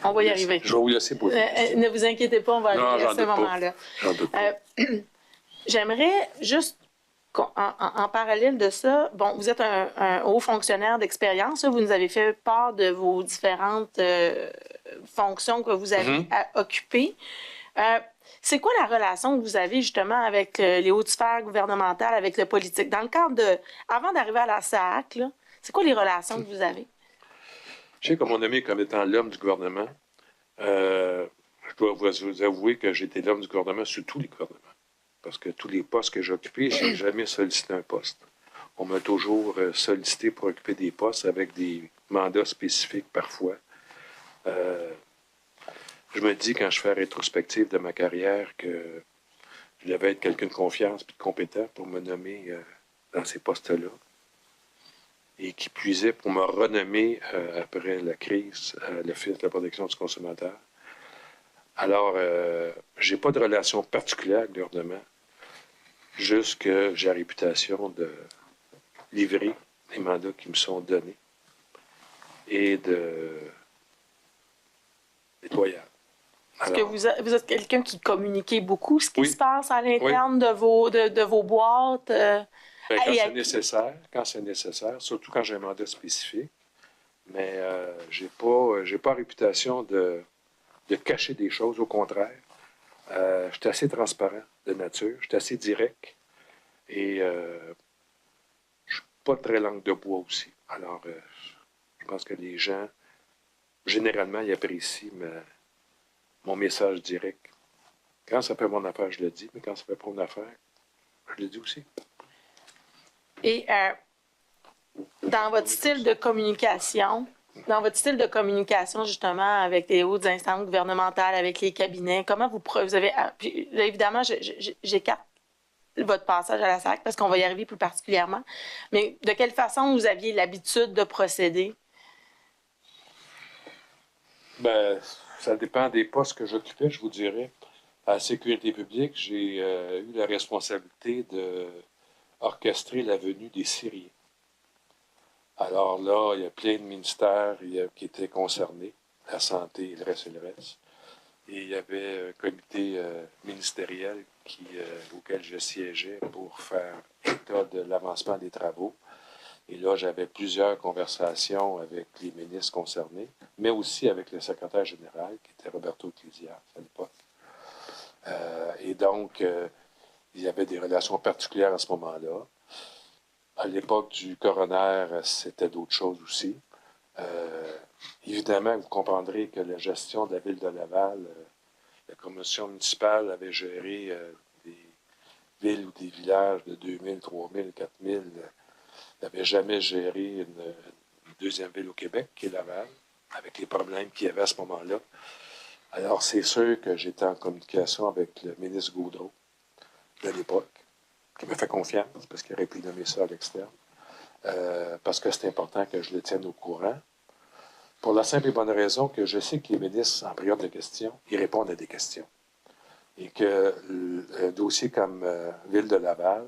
On va y arriver. Je vais vous laisser poser. Ne vous inquiétez pas, on va arriver à ce moment-là. J'en doute pas. J'aimerais juste en parallèle de ça, bon, vous êtes un haut fonctionnaire d'expérience. Là. Vous nous avez fait part de vos différentes fonctions que vous avez occupées. C'est quoi la relation que vous avez justement avec les hautes sphères gouvernementales, avec le politique? Dans le cadre de... Avant d'arriver à la SAAC, là, c'est quoi les relations que vous avez? Je sais, comme on a mis comme étant l'homme du gouvernement, je dois vous avouer que j'ai été l'homme du gouvernement sur tous les gouvernements. Parce que tous les postes que j'ai occupés, je n'ai jamais sollicité un poste. On m'a toujours sollicité pour occuper des postes avec des mandats spécifiques parfois. Je me dis, quand je fais la rétrospective de ma carrière, que je devais être quelqu'un de confiance et de compétent pour me nommer dans ces postes-là. Et qui puisait pour me renommer après la crise à l'Office de la protection du consommateur. Alors, je n'ai pas de relation particulière avec le gouvernement, juste que j'ai la réputation de livrer les mandats qui me sont donnés et de nettoyable. Est-ce que vous êtes quelqu'un qui communiquait beaucoup ce qui se passe à l'interne de vos boîtes? Quand c'est nécessaire, surtout quand j'ai un mandat spécifique. Mais j'ai pas réputation de cacher des choses, au contraire. Je suis assez transparent de nature, je suis assez direct et je suis pas très langue de bois aussi. Alors, je pense que les gens, généralement, ils apprécient mon message direct. Quand ça fait mon affaire, je le dis, mais quand ça fait pas mon affaire, je le dis aussi. Et dans votre style de communication, justement, avec les hautes instances gouvernementales, avec les cabinets, comment vous avez... Puis, évidemment, j'écarte votre passage à la SAC parce qu'on va y arriver plus particulièrement. Mais de quelle façon vous aviez l'habitude de procéder? Bien, ça dépend des postes que j'occupais, je vous dirais. À la sécurité publique, j'ai eu la responsabilité d'orchestrer la venue des Syriens. Alors là, il y a plein de ministères qui étaient concernés, la santé, le reste et le reste. Et il y avait un comité ministériel auquel je siégeais pour faire état de l'avancement des travaux. Et là, j'avais plusieurs conversations avec les ministres concernés, mais aussi avec le secrétaire général, qui était Roberto Ecclesias à l'époque. Et donc, il y avait des relations particulières à ce moment-là. À l'époque du coroner, c'était d'autres choses aussi. Évidemment, vous comprendrez que la gestion de la ville de Laval, la commission municipale avait géré des villes ou des villages de 2000, 3000, 4000. Elle n'avait jamais géré une deuxième ville au Québec, qui est Laval, avec les problèmes qu'il y avait à ce moment-là. Alors, c'est sûr que j'étais en communication avec le ministre Gaudreault de l'époque, qui m'a fait confiance, parce qu'il aurait pu nommer ça à l'externe, parce que c'est important que je le tienne au courant, pour la simple et bonne raison que je sais que les ministres, en période de questions, ils répondent à des questions. Et que un dossier comme Ville de Laval,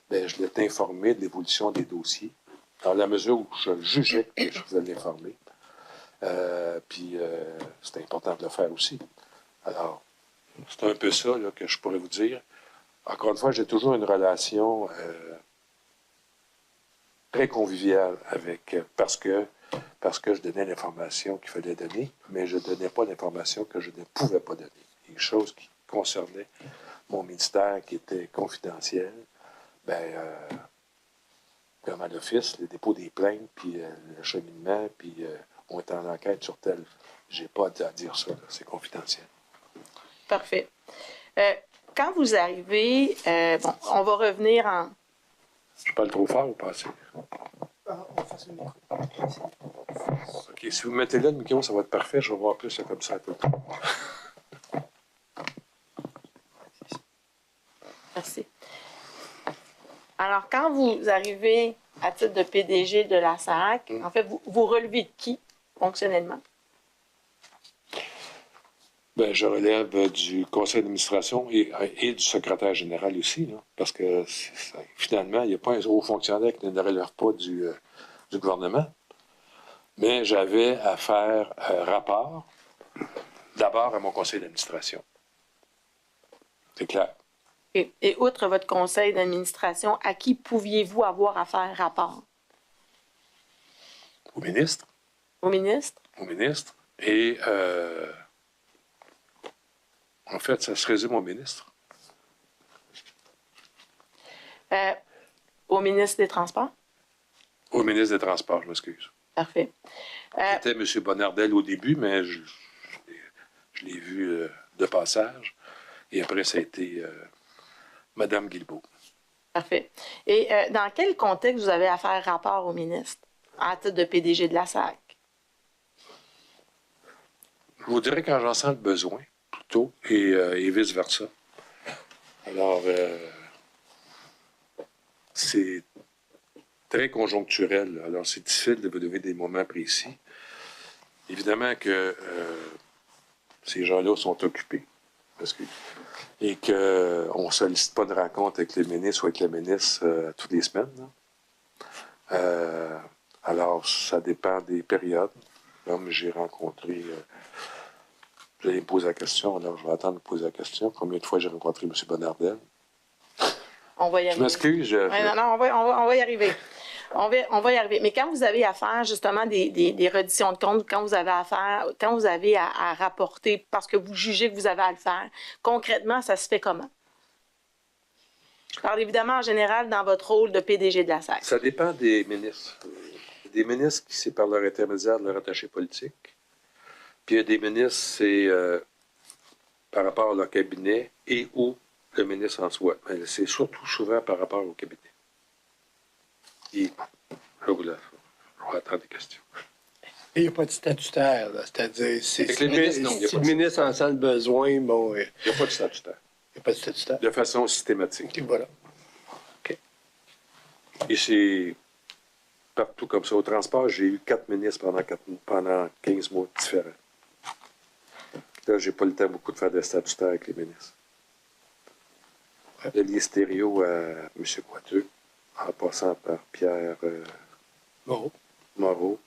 bien, je l'ai informé de l'évolution des dossiers, dans la mesure où je jugeais que je pouvais l'informer. Puis, c'était important de le faire aussi. Alors, c'est un peu ça là, que je pourrais vous dire. Encore une fois, j'ai toujours une relation très conviviale avec, parce que je donnais l'information qu'il fallait donner, mais je ne donnais pas l'information que je ne pouvais pas donner. Des choses qui concernaient mon ministère, qui étaient confidentielles, comme à l'office, le dépôt des plaintes, puis le cheminement, puis on est en enquête sur tel. Je n'ai pas à dire ça, c'est confidentiel. Parfait. Quand vous arrivez, on va revenir en... Je parle trop fort ou pas assez? OK, si vous mettez là le micro, ça va être parfait. Je vais voir plus comme ça tout le temps. Merci. Alors, quand vous arrivez à titre de PDG de la SAAC, en fait, vous relevez de qui, fonctionnellement? Bien, je relève du conseil d'administration et du secrétaire général aussi, là, parce que finalement, il n'y a pas un haut fonctionnaire qui ne relève pas du gouvernement. Mais j'avais à faire rapport d'abord à mon conseil d'administration. C'est clair. Et outre votre conseil d'administration, à qui pouviez-vous avoir à faire rapport? Au ministre. Au ministre? Au ministre. Et en fait, ça se résume au ministre. Au ministre des Transports? Au ministre des Transports, je m'excuse. Parfait. C'était M. Bonnardel au début, mais je l'ai vu de passage. Et après, ça a été Mme Guilbeault. Parfait. Et dans quel contexte vous avez à faire rapport au ministre en titre de PDG de la SAC? Je vous dirais quand j'en sens le besoin, plutôt, et vice-versa. Alors, c'est très conjoncturel. Alors, c'est difficile de vous donner des moments précis. Évidemment que ces gens-là sont occupés. Et qu'on ne sollicite pas de rencontre avec les ministres ou avec la ministre toutes les semaines. Alors, ça dépend des périodes. Comme j'ai rencontré... vous allez me poser la question, alors je vais attendre de me poser la question. Combien de fois j'ai rencontré M. Bonnardel? On va y Je arriver. m'excuse. Ouais, non, on va y arriver. On va y arriver. Mais quand vous avez à faire justement des redditions de comptes, quand vous avez à rapporter parce que vous jugez que vous avez à le faire, concrètement, ça se fait comment? Je parle évidemment en général dans votre rôle de PDG de la SAC. Ça dépend des ministres. Il y a des ministres qui, c'est par leur intermédiaire de leur attaché politique. Puis il y a des ministres, c'est par rapport à leur cabinet et ou le ministre en soi. Mais c'est surtout souvent par rapport au cabinet. Et je vais attendre des questions. Il n'y a pas de statutaire, là. C'est-à-dire, Avec les ministres, non, il y a si pas le de ministre en sent le besoin, bon, il Il n'y a pas de statutaire. n'y a pas de statutaire. De façon systématique. Et voilà. Et c'est partout comme ça. Au transport, j'ai eu 4 ministres pendant 15 mois différents. Là, j'ai pas le temps beaucoup de faire de statutaire avec les ministres. De l'Iestério à M. Coiteux, en passant par Pierre Bon. Moreau.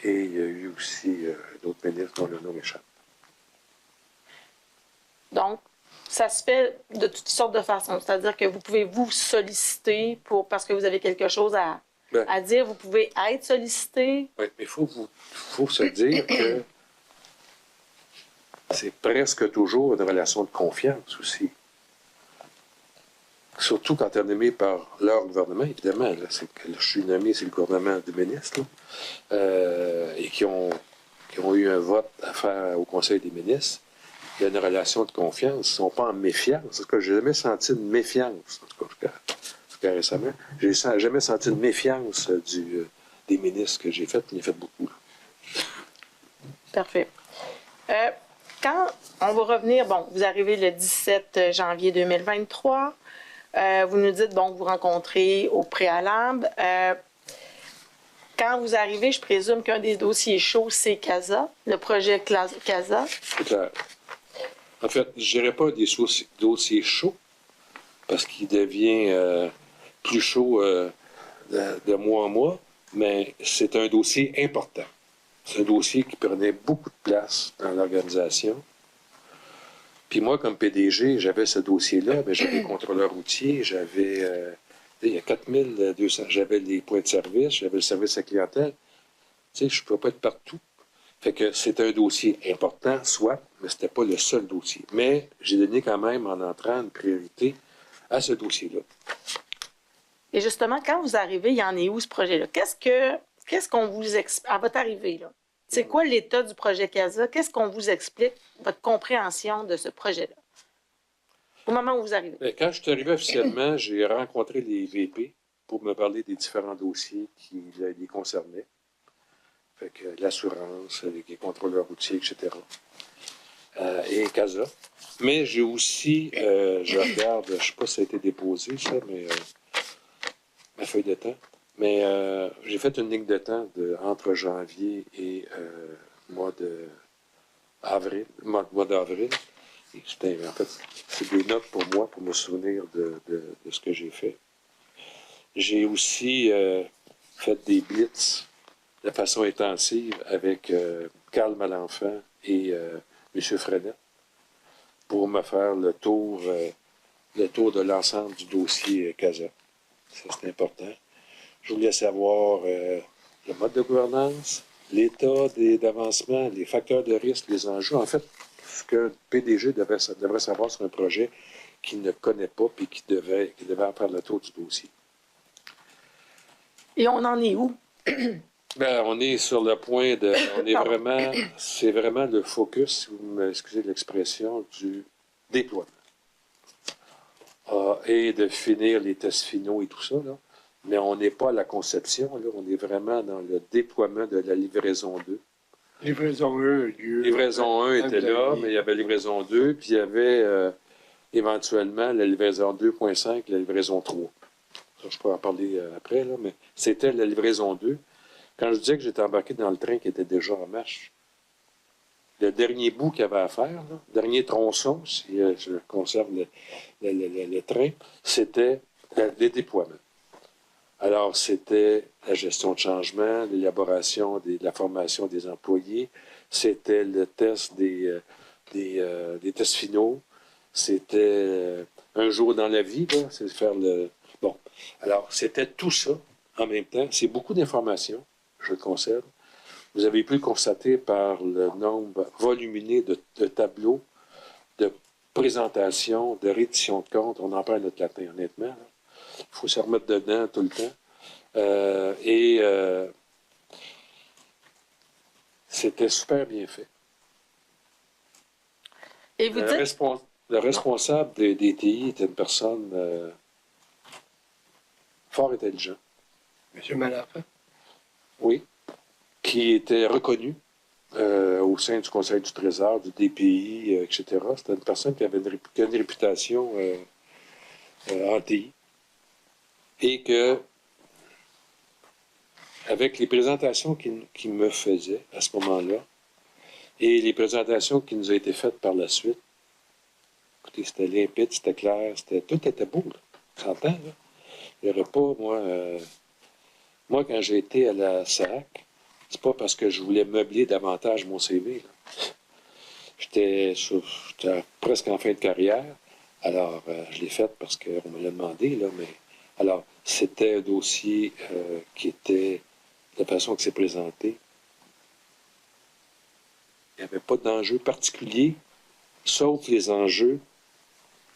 Et il y a eu aussi d'autres ministres dont le nom m'échappe. Donc, ça se fait de toutes sortes de façons. C'est-à-dire que vous pouvez vous solliciter parce que vous avez quelque chose à dire. Vous pouvez être sollicité. Oui, mais il faut se dire que c'est presque toujours une relation de confiance aussi. Surtout quand tu es nommé par leur gouvernement, évidemment. Là, je suis nommé, c'est le gouvernement du ministre, et qui ont eu un vote à faire au Conseil des ministres. Il y a une relation de confiance. Ils ne sont pas en méfiance. En tout cas, je n'ai jamais senti une méfiance, en tout cas jusqu'à récemment. Je n'ai jamais senti une méfiance des ministres que j'ai fait. J'en ai fait beaucoup. Là. Parfait. Quand on va revenir, bon, vous arrivez le 17 janvier 2023. Vous nous dites, bon, vous rencontrez au préalable. Quand vous arrivez, je présume qu'un des dossiers chauds, c'est CASA, le projet CASA. C'est clair. En fait, je dirais pas des dossiers chauds, parce qu'il devient plus chaud de mois en mois, mais c'est un dossier important. C'est un dossier qui prenait beaucoup de place dans l'organisation. Puis moi, comme PDG, j'avais ce dossier-là, mais j'avais le contrôleur routier, j'avais... il y a 4200, j'avais les points de service, j'avais le service à clientèle. Tu sais, je ne pouvais pas être partout. Fait que c'est un dossier important, soit, mais ce n'était pas le seul dossier. Mais j'ai donné quand même, en entrant, une priorité à ce dossier-là. Et justement, quand vous arrivez, il y en est où ce projet-là? Qu'est-ce qu'on vous explique à votre arrivée, là? C'est quoi l'état du projet CASA? Qu'est-ce qu'on vous explique, votre compréhension de ce projet-là? Au moment où vous arrivez. Bien, quand je suis arrivé officiellement, j'ai rencontré les VP pour me parler des différents dossiers qui les concernaient. Fait que l'assurance, les contrôleurs routiers, etc. Et CASA. Mais j'ai aussi, je regarde, je ne sais pas si ça a été déposé, ça, mais ma feuille de temps. Mais j'ai fait une ligne de temps entre janvier et mois d'avril. En fait, c'est des notes pour moi, pour me souvenir de ce que j'ai fait. J'ai aussi fait des blitz de façon intensive avec Carl Malenfant et M. Frenette pour me faire le tour le tour de l'ensemble du dossier CASA. Ça, c'est important. Je voulais savoir le mode de gouvernance, l'état d'avancement, les facteurs de risque, les enjeux. En fait, ce qu'un PDG devrait savoir sur un projet qu'il ne connaît pas et qui devait en faire le tour du dossier. Et on en est où? Ben, on est sur le point de. On est vraiment. C'est vraiment le focus, si vous m'excusez l'expression, du déploiement. Et de finir les tests finaux et tout ça, là. Mais on n'est pas à la conception, là. On est vraiment dans le déploiement de la livraison 2. Livraison 1 a eu lieu. Livraison 1 était là, mais il y avait livraison 2, puis il y avait éventuellement la livraison 2.5, la livraison 3. Ça, je peux en parler après, là, mais c'était la livraison 2. Quand je disais que j'étais embarqué dans le train qui était déjà en marche, le dernier bout qu'il y avait à faire, là, dernier tronçon, si je conserve le train, c'était les déploiements. Alors, c'était la gestion de changement, l'élaboration de la formation des employés, c'était le test des tests finaux, c'était un jour dans la vie, là, c'est faire le... Bon, alors, c'était tout ça en même temps. C'est beaucoup d'informations, je le concède. Vous avez pu le constater par le nombre volumineux de tableaux, de présentations, de redditions de comptes. On en parle notre latin, honnêtement. Là. Il faut se remettre dedans tout le temps. C'était super bien fait. Et vous dites... Le responsable des TI était une personne fort intelligente. M. Malenfant. Oui, qui était reconnu au sein du Conseil du Trésor, du DPI, etc. C'était une personne qui avait une réputation en TI. Et que, avec les présentations qu'il me faisait à ce moment-là, et les présentations qui nous ont été faites par la suite, écoutez, c'était limpide, c'était clair, tout était beau, là. Tu s'entends, là? Il n'y aurait pas, moi, quand j'ai été à la SAC, c'est pas parce que je voulais meubler davantage mon CV, là. J'étais presque en fin de carrière, alors je l'ai fait parce qu'on me l'a demandé, là, mais... Alors, c'était un dossier qui était de la façon que c'est présenté. Il n'y avait pas d'enjeu particulier, sauf les enjeux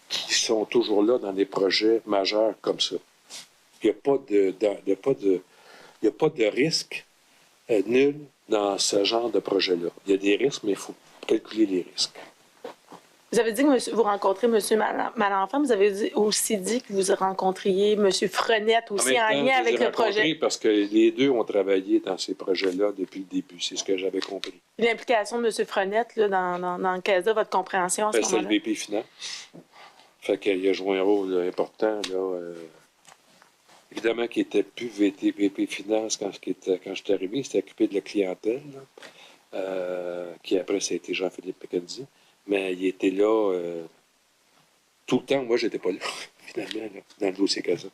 qui sont toujours là dans des projets majeurs comme ça. Il n'y a pas de risque nul dans ce genre de projet-là. Il y a des risques, mais il faut calculer les risques. Vous avez dit que vous rencontrez M. Malenfant. Vous avez aussi dit que vous rencontriez M. Frenette aussi en lien avec le projet. Parce que les deux ont travaillé dans ces projets-là depuis le début. C'est ce que j'avais compris. L'implication de M. Frenette là, dans le CASA, votre compréhension à ce moment-là? C'est le VP Finance. Fait qu'il a joué un rôle important. Là, évidemment qu'il n'était plus VP Finance quand je suis arrivé. Il s'était occupé de la clientèle, là, qui après, ça a été Jean-Philippe Mackenzie. Mais il était là tout le temps. Moi, je n'étais pas là, finalement, là, dans le dossier CASA.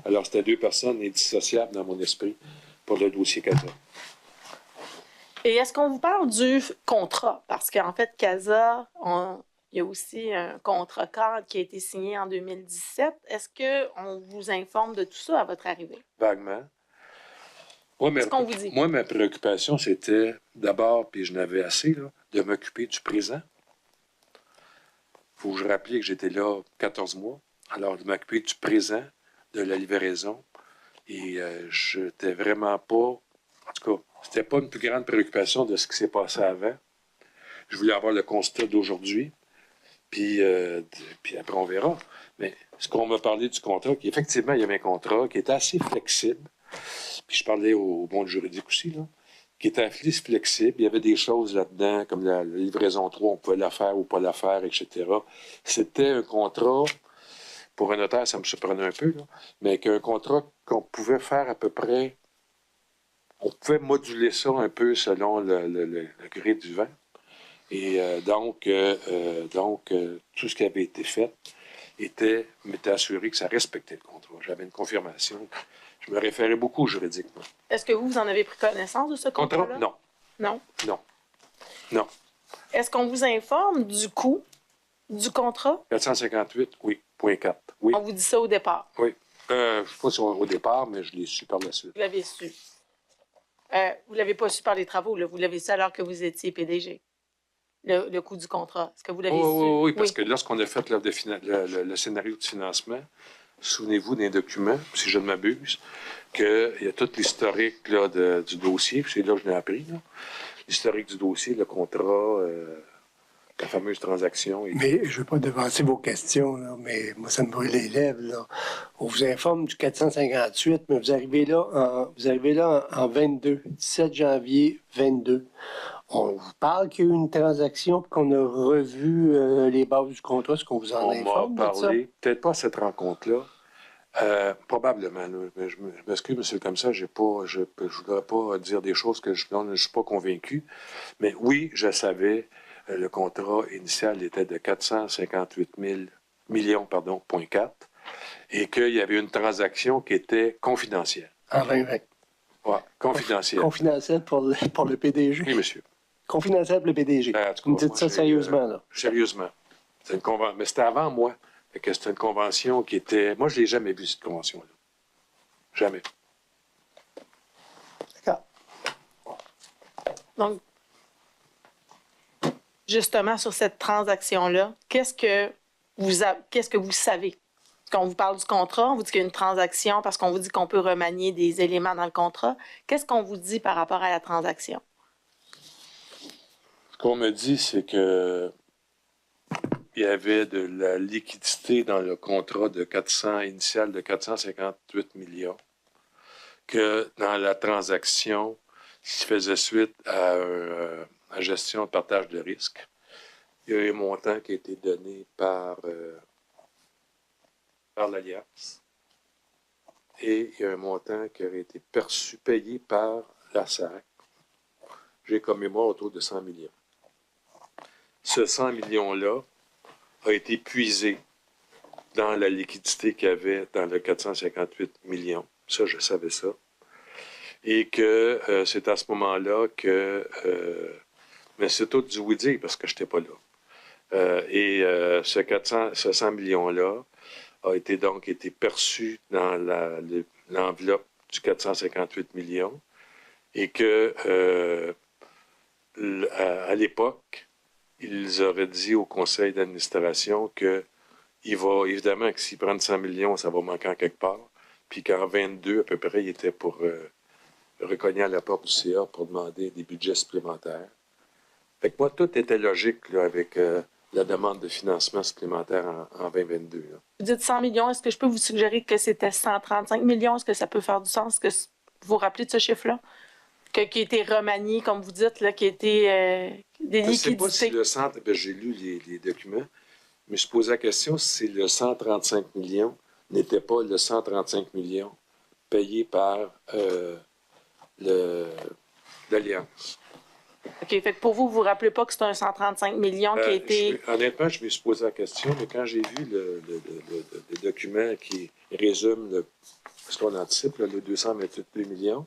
Alors, c'était deux personnes indissociables dans mon esprit pour le dossier CASA. Et est-ce qu'on vous parle du contrat? Parce qu'en fait, CASA, il y a aussi un contrat cadre qui a été signé en 2017. Est-ce qu'on vous informe de tout ça à votre arrivée? Vaguement. Qu'est-ce qu'on vous dit? Moi, ma préoccupation, c'était d'abord, puis je n'avais assez, là, de m'occuper du présent. Il faut que je rappelle que j'étais là 14 mois. Alors, de m'occuper du présent, de la livraison. Et je n'étais vraiment pas... En tout cas, c'était pas une plus grande préoccupation de ce qui s'est passé avant. Je voulais avoir le constat d'aujourd'hui. Puis après, on verra. Mais ce qu'on m'a parlé du contrat, qu'effectivement, il y avait un contrat qui était assez flexible. Puis je parlais au monde juridique aussi, là, qui était assez flexible. Il y avait des choses là-dedans, comme la livraison 3, on pouvait la faire ou pas la faire, etc. C'était un contrat, pour un notaire, ça me surprenait un peu, là, mais qu'un contrat qu'on pouvait faire à peu près, on pouvait moduler ça un peu selon le gré du vent. Et donc, tout ce qui avait été fait m'était assuré que ça respectait le contrat. J'avais une confirmation. Je me référais beaucoup juridiquement. Est-ce que vous en avez pris connaissance de ce contrat-là? Non. Non? Non. Non. Est-ce qu'on vous informe du coût du contrat? 458, oui, point 4. Oui. On vous dit ça au départ. Je ne sais pas si au départ, mais je l'ai su par la suite. Vous l'avez su. Vous ne l'avez pas su par les travaux, là. Vous l'avez su alors que vous étiez PDG. Le coût du contrat. Est-ce que vous l'avez su? Oui, parce que lorsqu'on a fait le scénario de financement, souvenez-vous d'un document, si je ne m'abuse, qu'il y a tout l'historique là, du dossier, puis c'est là que je l'ai appris. Là. L'historique du dossier, le contrat, la fameuse transaction. Mais je ne veux pas devancer vos questions, là, mais moi, ça me brûle les lèvres. Là. On vous informe du 458, mais vous arrivez là en 22, 17 janvier 22. On vous parle qu'il y a eu une transaction et qu'on a revu les bases du contrat. Est-ce qu'on vous en informe? On m'a parlé, peut-être pas à cette rencontre-là, probablement. Là, mais je m'excuse, monsieur le commissaire, je ne voudrais pas dire des choses que je ne suis pas convaincu. Mais oui, je savais, le contrat initial était de 458 millions, point 4, et qu'il y avait une transaction qui était confidentielle. En 2020. Oui, confidentielle. Confidentielle pour le PDG. Oui, monsieur. Confidentiel pour le PDG. Vous me dites ça sérieusement, là? Sérieusement. C'est une convention. Mais c'était avant moi. Fait que c'était une convention qui était... Moi, je ne l'ai jamais vue, cette convention-là. Jamais. D'accord. Donc, justement, sur cette transaction-là, qu'est-ce que vous savez? Quand on vous parle du contrat, on vous dit qu'il y a une transaction parce qu'on vous dit qu'on peut remanier des éléments dans le contrat. Qu'est-ce qu'on vous dit par rapport à la transaction? Ce qu'on me dit, c'est que il y avait de la liquidité dans le contrat initial de 458 millions, que dans la transaction, qui faisait suite à la gestion de partage de risque, il y a eu un montant qui a été donné par l'Alliance et il y a un montant qui aurait été payé par la SAC. J'ai comme mémoire autour de 100 millions. Ce 100 millions-là a été puisé dans la liquidité qu'il y avait dans le 458 millions. Ça, je savais ça. Et que c'est à ce moment-là que... mais c'est tout du oui-dire parce que je n'étais pas là. Ce 100 millions-là a été perçu dans l'enveloppe du 458 millions et que à l'époque, ils auraient dit au conseil d'administration que évidemment que s'ils prennent 100 millions, ça va manquer en quelque part, puis qu'en 22, à peu près, ils étaient pour recogner à la porte du CA pour demander des budgets supplémentaires. Fait que moi, tout était logique là, avec la demande de financement supplémentaire en 2022. Là. Vous dites 100 millions. Est-ce que je peux vous suggérer que c'était 135 millions? Est-ce que ça peut faire du sens? Est-ce que vous vous rappelez de ce chiffre-là? Qui a été remanié, comme vous dites, là, qui a été des liquidités. Je ne sais pas si le centre... j'ai lu les documents, mais je pose la question si le 135 millions n'était pas le 135 millions payé par l'Alliance. OK. Fait que pour vous, vous ne vous rappelez pas que c'est un 135 millions qui a été... Honnêtement, je me suis posé la question, mais quand j'ai vu le document qui résume ce qu'on anticipe, là, le 228 millions,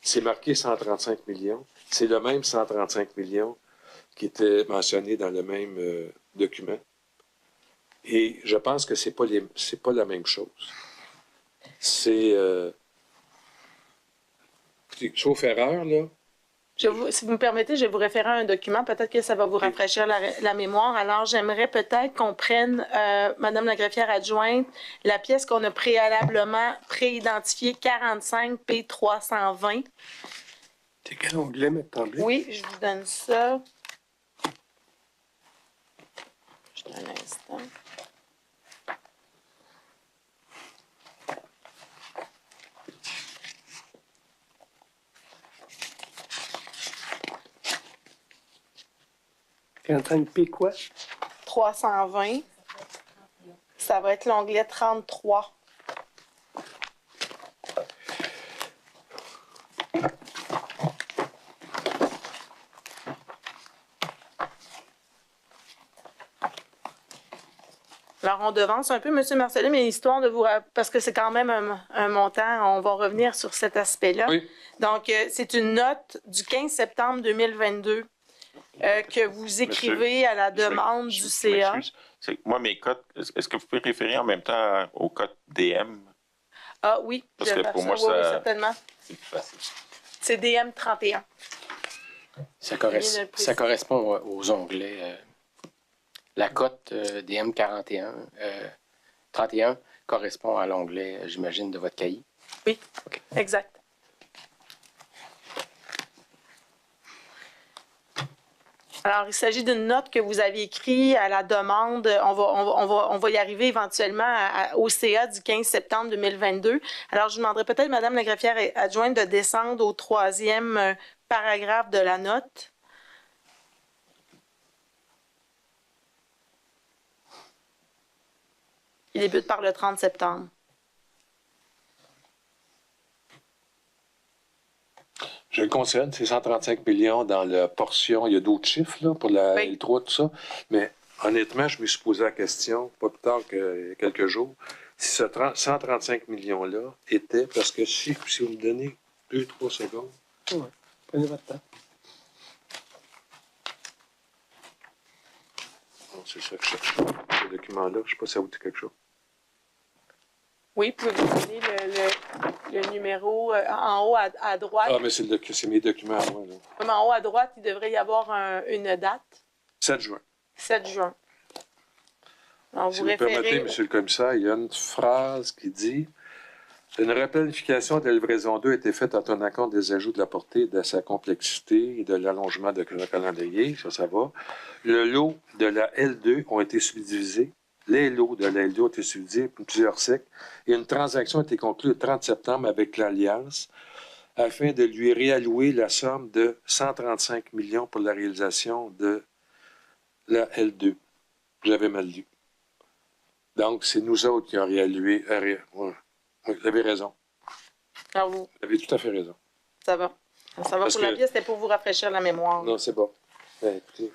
c'est marqué 135 millions. C'est le même 135 millions qui était mentionné dans le même document. Et je pense que c'est pas la même chose. C'est... sauf erreur, là. Si vous me permettez, je vais vous référer à un document. Peut-être que ça va vous rafraîchir la mémoire. Alors, j'aimerais peut-être qu'on prenne, Madame la greffière adjointe, la pièce qu'on a préalablement préidentifiée 45 P320. C'est quel onglet, M. Tremblay? Oui, je vous donne ça. Juste un instant. P quoi? 320. Ça va être l'onglet 33. Alors, on devance un peu, M. Marcellet, mais histoire de vous... Parce que c'est quand même un montant, on va revenir sur cet aspect-là. Oui. Donc, c'est une note du 15 septembre 2022 que vous écrivez à la demande du CA. Moi, mes cotes, est-ce que vous pouvez référer en même temps aux cotes DM? Ah oui, Parce je que vais pour faire moi, ça. Oui, ça- certainement. C'est plus facile. C'est DM 31. Ça, Bien le préciser. ça correspond aux onglets. La cote DM 31 correspond à l'onglet, j'imagine, de votre cahier. Oui, exact. Alors, il s'agit d'une note que vous avez écrite à la demande. On va y arriver éventuellement au CA du 15 septembre 2022. Alors, je vous demanderai peut-être, Madame la greffière adjointe, de descendre au 3e paragraphe de la note. Il débute par le 30 septembre. Je le concerne, c'est 135 millions dans la portion. Il y a d'autres chiffres là, pour la Oui. L3, tout ça. Mais honnêtement, je me suis posé la question, pas plus tard que quelques jours, si ce 135 millions-là était, parce que si vous me donnez 2-3 secondes. Ouais. Prenez votre temps. Non, c'est ça que je cherche. Ce document-là, je ne sais pas si ça vous dit quelque chose. Oui, pouvez-vous donner le numéro en haut à droite? Ah, mais c'est mes documents à moi. Là. Comme en haut à droite, il devrait y avoir une date, 7 juin. 7 juin. Alors, Si vous vous référez... permettez, Monsieur le Commissaire, il y a une phrase qui dit « Une replanification de la livraison 2 a été faite en tenant compte des ajouts de la portée, de sa complexité et de l'allongement de le calendrier. » Ça va. Le lot de la L2 ont été subdivisés. Les lots de la L2 ont été subdivisés pour plusieurs cycles. Et une transaction a été conclue le 30 septembre avec l'Alliance afin de lui réallouer la somme de 135 millions pour la réalisation de la L2. J'avais mal lu. Donc, c'est nous autres qui avons réalloué. Ouais. Vous avez raison. Alors, vous, Vous avez tout à fait raison. ça va. Ça va Parce pour la que- pièce, c'était pour vous rafraîchir la mémoire. Non, c'est bon. Ben, écoutez,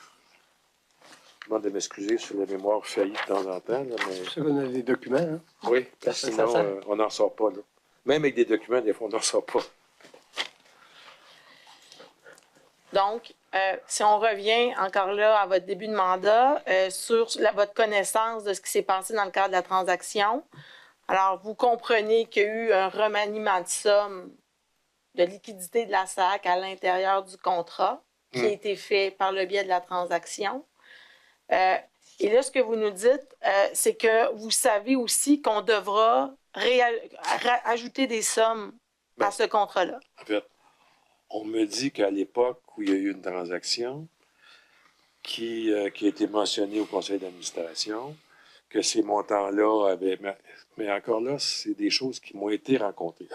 je demande de m'excuser sur la mémoire faillie de temps en temps. Là, mais... C'est ça qu'on a des documents, hein? Oui, parce que Ça sinon, sert. on n'en sort pas. Là. Même avec des documents, des fois, on n'en sort pas. Donc, si on revient encore là à votre début de mandat, sur votre connaissance de ce qui s'est passé dans le cadre de la transaction, alors vous comprenez qu'il y a eu un remaniement de somme de liquidité de la SAC à l'intérieur du contrat qui a été fait par le biais de la transaction. Et là, ce que vous nous dites, c'est que vous savez aussi qu'on devra ajouter des sommes à ce contrat-là. En fait, on me dit qu'à l'époque où il y a eu une transaction qui a été mentionnée au conseil d'administration, que ces montants-là avaient... Mais encore là, c'est des choses qui m'ont été rencontrées.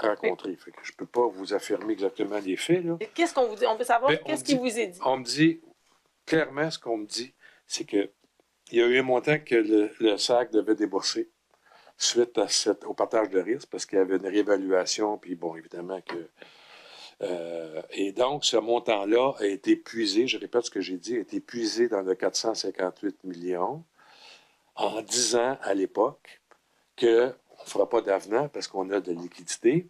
Fait que je ne peux pas vous affirmer exactement les faits. Là. Et qu'est-ce qu'on vous dit? On veut savoir Ben, on qu'est-ce dit- qui vous est dit. On me dit, clairement, ce qu'on me dit, c'est que il y a eu un montant que le SAC devait débourser suite au partage de risque, parce qu'il y avait une réévaluation, puis bon, évidemment que... et donc, ce montant-là a été puisé, je répète ce que j'ai dit, a été puisé dans le 458 millions en disant à l'époque qu'on ne fera pas d'avenant parce qu'on a de liquidité.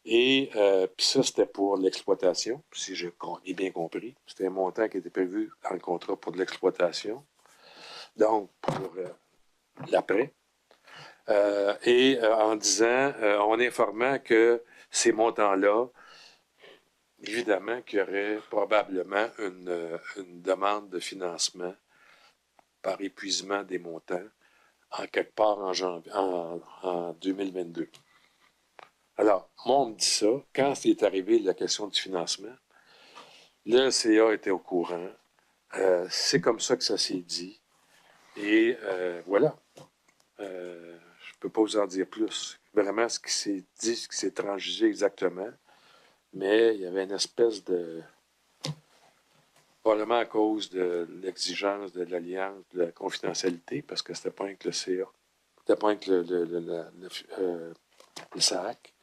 Et puis ça, c'était pour l'exploitation, si j'ai bien compris. C'était un montant qui était prévu dans le contrat pour de l'exploitation. Donc, pour l'après. En disant, en informant que ces montants-là, évidemment qu'il y aurait probablement une demande de financement par épuisement des montants en quelque part en 2022. Alors, moi, on me dit ça. Quand est arrivé la question du financement, le CA était au courant. C'est comme ça que ça s'est dit. Et voilà. Je ne peux pas vous en dire plus. Vraiment, ce qui s'est dit, ce qui s'est transigé exactement. Mais il y avait une espèce de... Probablement à cause de l'exigence de l'Alliance, de la confidentialité, parce que c'était pas avec le CA. C'était pas avec le SAC.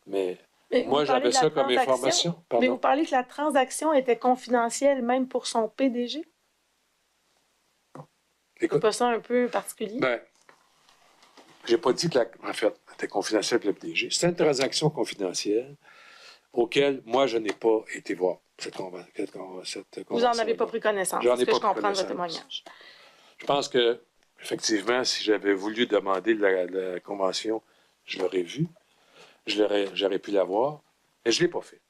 Mais Mais moi, vous parlez j'avais de la ça comme transaction. information. Mais Pardon. vous parlez que la transaction était confidentielle même pour son PDG? C'est Écoute, pas ça un peu particulier? ben, j'ai pas dit que en fait, c'était confidentiel pour le PDG. C'était une transaction confidentielle auquel moi, je n'ai pas été voir. cette Vous n'en convention-là. avez pas pris connaissance, J'en ai c'est ce que pas je pris comprends de votre connaissance. témoignage. Je pense que, effectivement, si j'avais voulu demander la convention, je l'aurais vue. J'aurais pu l'avoir. Mais je ne l'ai pas fait.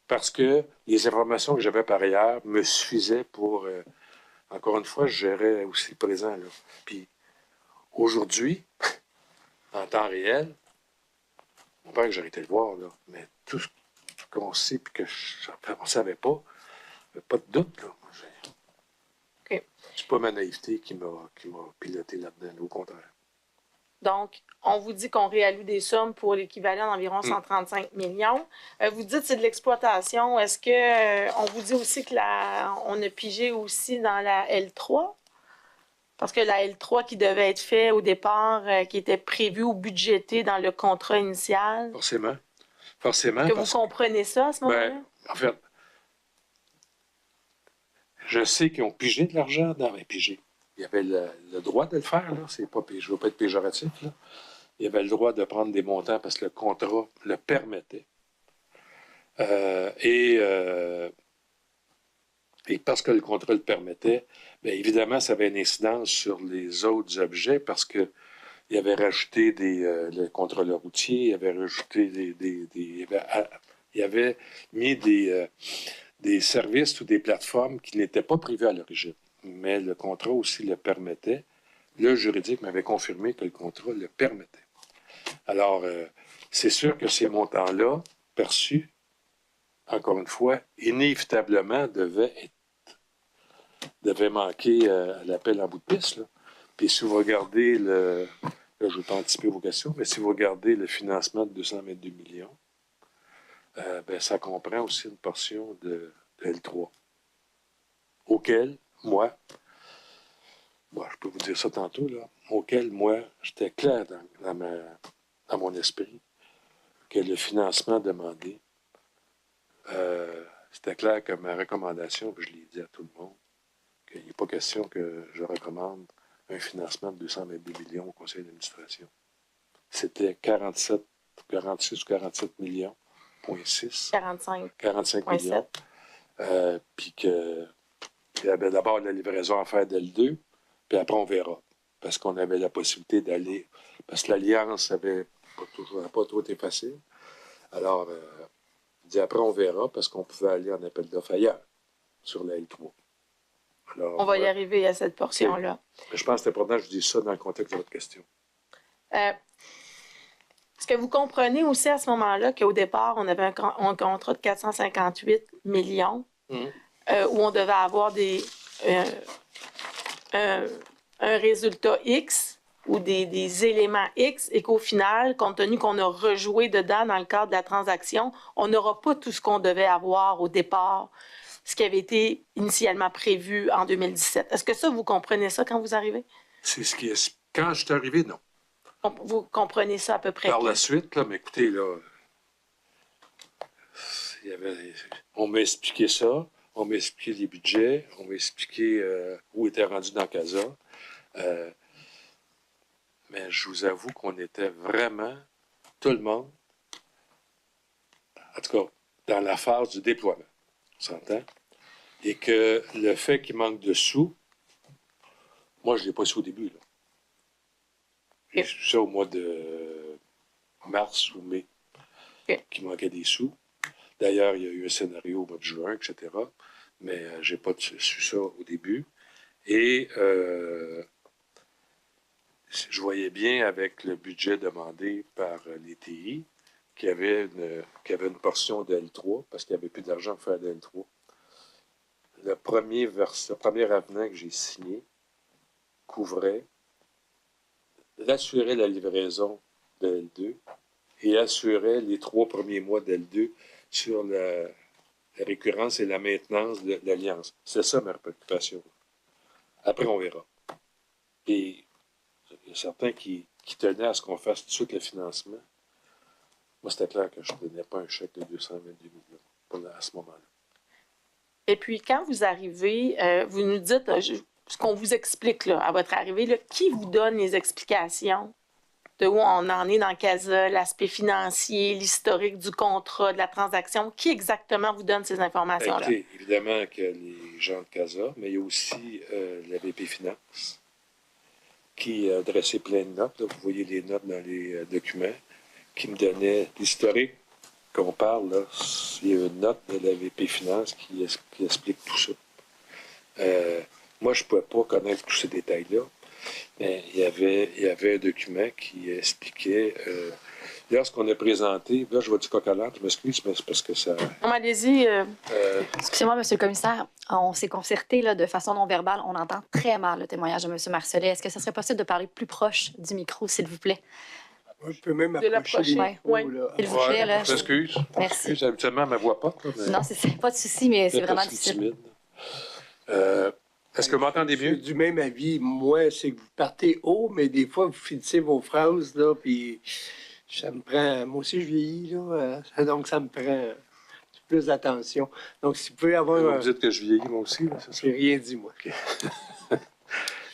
Parce que les informations que j'avais par ailleurs me suffisaient pour. Encore une fois, je gérais aussi présent. Là. Puis aujourd'hui, en temps réel, on père que j'aurais été le voir, là, mais tout ce qu'on sait et qu'on ne savait pas, pas de doute. Là. OK. C'est pas ma naïveté qui m'a piloté là-dedans, au contraire. Donc, on vous dit qu'on réalloue des sommes pour l'équivalent d'environ 135 millions. Vous dites que c'est de l'exploitation. Est-ce que on vous dit aussi que on a pigé aussi dans la L3? Parce que la L3 qui devait être fait au départ, qui était prévue ou budgétée dans le contrat initial. Forcément. Forcément. Est-ce que vous comprenez ça à ce moment-là? En fait, je sais qu'ils ont pigé de l'argent dans les pigé. Il y avait le droit de le faire, là. Je ne veux pas être péjoratif, là. Il y avait le droit de prendre des montants parce que le contrat le permettait. Et parce que le contrat le permettait, bien évidemment, ça avait une incidence sur les autres objets parce qu'il avait rajouté le contrôleur routier, il avait rajouté il avait mis des services ou des plateformes qui n'étaient pas privées à l'origine. Mais le contrat aussi le permettait. Le juridique m'avait confirmé que le contrat le permettait. Alors, c'est sûr que ces montants-là, perçus, encore une fois, inévitablement devaient manquer à l'appel en bout de piste. Là. Puis si vous regardez là, je ne veux pas anticiper vos questions, mais si vous regardez le financement de 222 millions, ben, ça comprend aussi une portion de L3, auquel, moi, je peux vous dire ça tantôt, là, auquel, moi, j'étais clair dans mon esprit que le financement demandé, c'était clair que ma recommandation, puis je l'ai dit à tout le monde, qu'il n'est pas question que je recommande un financement de 222 millions au conseil d'administration. C'était 46 ou 47 millions, 0,6. 45 millions. Puis qu'il y avait d'abord la livraison à faire d'L2, puis après on verra. Parce qu'on avait la possibilité d'aller, parce que l'Alliance n'avait pas trop été facile. Alors, il dit après on verra, parce qu'on pouvait aller en appel d'offres ailleurs, sur la L3. Alors, on va y arriver à cette portion-là. Mais je pense que c'est important que je dise ça dans le contexte de votre question. Est-ce que vous comprenez aussi à ce moment-là qu'au départ, on avait un contrat de 458 millions où on devait avoir un résultat X ou des éléments X et qu'au final, compte tenu qu'on a rejoué dedans dans le cadre de la transaction, on n'aura pas tout ce qu'on devait avoir au départ, ce qui avait été initialement prévu en 2017. Est-ce que ça, vous comprenez ça quand vous arrivez? C'est ce qui est... Quand je suis arrivé, non. Vous comprenez ça à peu près? Par la suite, là, mais écoutez, là, on m'a expliqué ça, on m'a expliqué les budgets, on m'a expliqué où était rendu dans Casa. Mais je vous avoue qu'on était vraiment, tout le monde, en tout cas, dans la phase du déploiement. On s'entend? Et que le fait qu'il manque de sous, moi, je ne l'ai pas su au début. Là. J'ai su ça au mois de mars ou mai, qu'il manquait des sous. D'ailleurs, il y a eu un scénario au mois de juin, etc. Mais je n'ai pas su ça au début. Et je voyais bien avec le budget demandé par les TI qu'il y avait une portion de L3, parce qu'il n'y avait plus d'argent pour faire de L3. Le premier avenant que j'ai signé assurait la livraison de L2 et assurait les 3 premiers mois d'L2 sur la récurrence et la maintenance de l'Alliance. C'est ça ma préoccupation. Après, on verra. Et il y a certains qui tenaient à ce qu'on fasse tout de suite le financement. Moi, c'était clair que je ne donnais pas un chèque de 222 millions à ce moment-là. Et puis, quand vous arrivez, vous nous dites ce qu'on vous explique là, à votre arrivée, là, qui vous donne les explications de où on en est dans CASA, l'aspect financier, l'historique du contrat, de la transaction. Qui exactement vous donne ces informations-là? Écoutez, évidemment qu'il y a les gens de CASA, mais il y a aussi la BP Finance qui a dressé plein de notes. Là, vous voyez les notes dans les documents qui me donnaient l'historique qu'on parle. Là, il y a une note de la VP Finance qui explique tout ça. Moi, je ne pouvais pas connaître tous ces détails-là, mais il y avait un document qui expliquait... lorsqu'on a présenté... Là, je vois du coq à l'âne, je m'excuse, mais c'est parce que ça... Non, allez-y. Excusez-moi, Monsieur le commissaire, on s'est concerté là, de façon non verbale. On entend très mal le témoignage de Monsieur Marcelet. Est-ce que ça serait possible de parler plus proche du micro, s'il vous plaît? On peut même De approcher les l'approcher, micros, oui. là. S'il vous plaît, là. Je m'excuse. Merci. Habituellement, elle ne me voit pas. Là, mais Non, c'est pas de souci, mais c'est vraiment je suis difficile. timide. Est-ce que vous m'entendez Je suis mieux? du même avis. Moi, c'est que vous partez haut, mais des fois, vous finissez vos phrases, là, puis ça me prend... Moi aussi, je vieillis, là, donc ça me prend plus d'attention. Donc, si vous pouvez avoir... Vous me dites que je vieillis, moi aussi. Là, c'est ça? J'ai rien dit, moi.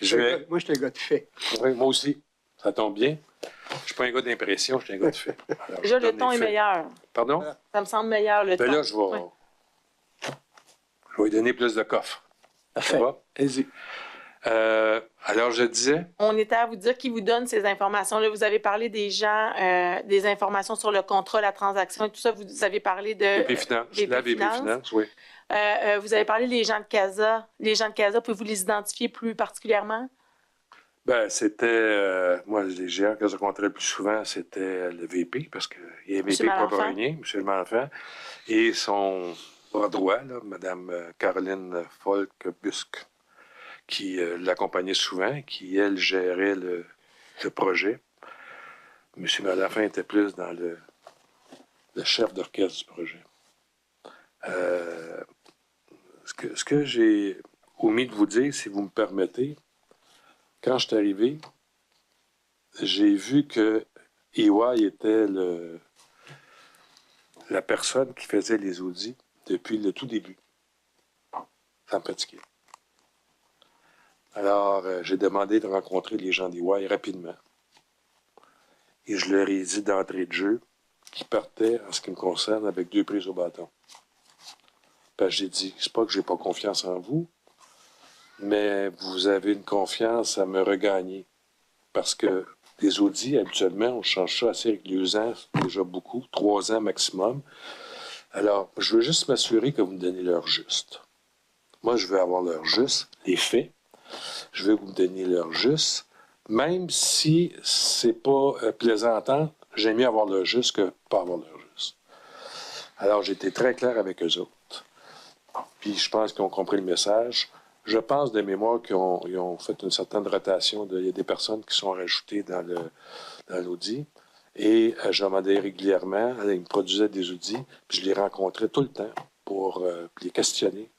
Je vais... Moi, je suis un gars de fait. Oui, moi aussi. Ça tombe bien. Je ne suis pas un gars d'impression, je suis un gars de fait. Alors, Déjà, je le donne ton les est faits. meilleur. Pardon? Ça me semble meilleur, le Ben ton. là, je vais lui donner plus de coffre. Ça Parfait. va? Allez-y. Alors, je disais, On était à vous dire qui vous donne ces informations-là. Vous avez parlé des gens, des informations sur le contrat, la transaction et tout ça. Vous avez parlé de... VP Finance, VP la VP Finance. Finance, oui. Vous avez parlé des gens de CASA. Les gens de CASA, pouvez-vous les identifier plus particulièrement? Ben, c'était, moi, les géants que je rencontrais le plus souvent, c'était le VP, parce qu'il y a VP Malenfant. Pomeranier, M. Malenfant, et son bras droit, là, Mme Caroline Folk-Busque, qui l'accompagnait souvent, qui, elle, gérait le projet. M. Malenfant était plus dans le chef d'orchestre du projet. Ce que j'ai omis de vous dire, si vous me permettez, quand je suis arrivé, j'ai vu que EY était la personne qui faisait les audits depuis le tout début. Ça me fatiguait. Alors, j'ai demandé de rencontrer les gens d'EY rapidement. Et je leur ai dit d'entrée de jeu qu'ils partaient, en ce qui me concerne, avec 2 prises au bâton. Parce que j'ai dit, c'est pas que j'ai pas confiance en vous, mais vous avez une confiance à me regagner. Parce que les audits, habituellement, on change ça assez régulièrement, déjà beaucoup, 3 ans maximum. Alors, je veux juste m'assurer que vous me donnez l'heure juste. Moi, je veux avoir l'heure juste, les faits. Je veux que vous me donniez l'heure juste. Même si c'est pas plaisant à entendre, j'aime mieux avoir l'heure juste que pas avoir l'heure juste. Alors, j'ai été très clair avec eux autres. Puis, je pense qu'ils ont compris le message. Je pense de mémoire qu'ils ont fait une certaine rotation. Il y a des personnes qui sont rajoutées dans l'audit. Et je demandais régulièrement, ils me produisaient des audits, puis je les rencontrais tout le temps pour les questionner,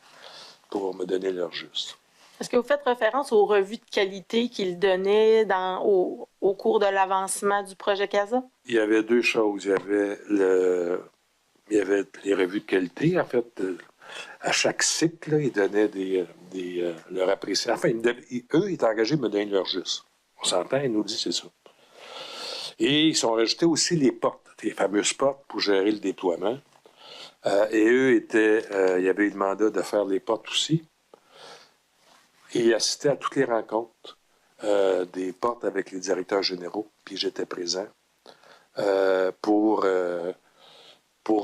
pour me donner leur juste. Est-ce que vous faites référence aux revues de qualité qu'il donnait au cours de l'avancement du projet CASA? Il y avait 2 choses. Il y avait les revues de qualité. En fait, à chaque cycle, là, ils donnaient leur appréciation. Enfin, eux, ils étaient engagés à me donner leur juste. On s'entend, ils nous disent c'est ça. Et ils sont rajoutés aussi les portes, les fameuses portes pour gérer le déploiement. Et eux il y avait eu le mandat de faire les portes aussi. Et ils assistaient à toutes les rencontres des portes avec les directeurs généraux. Puis j'étais présent pour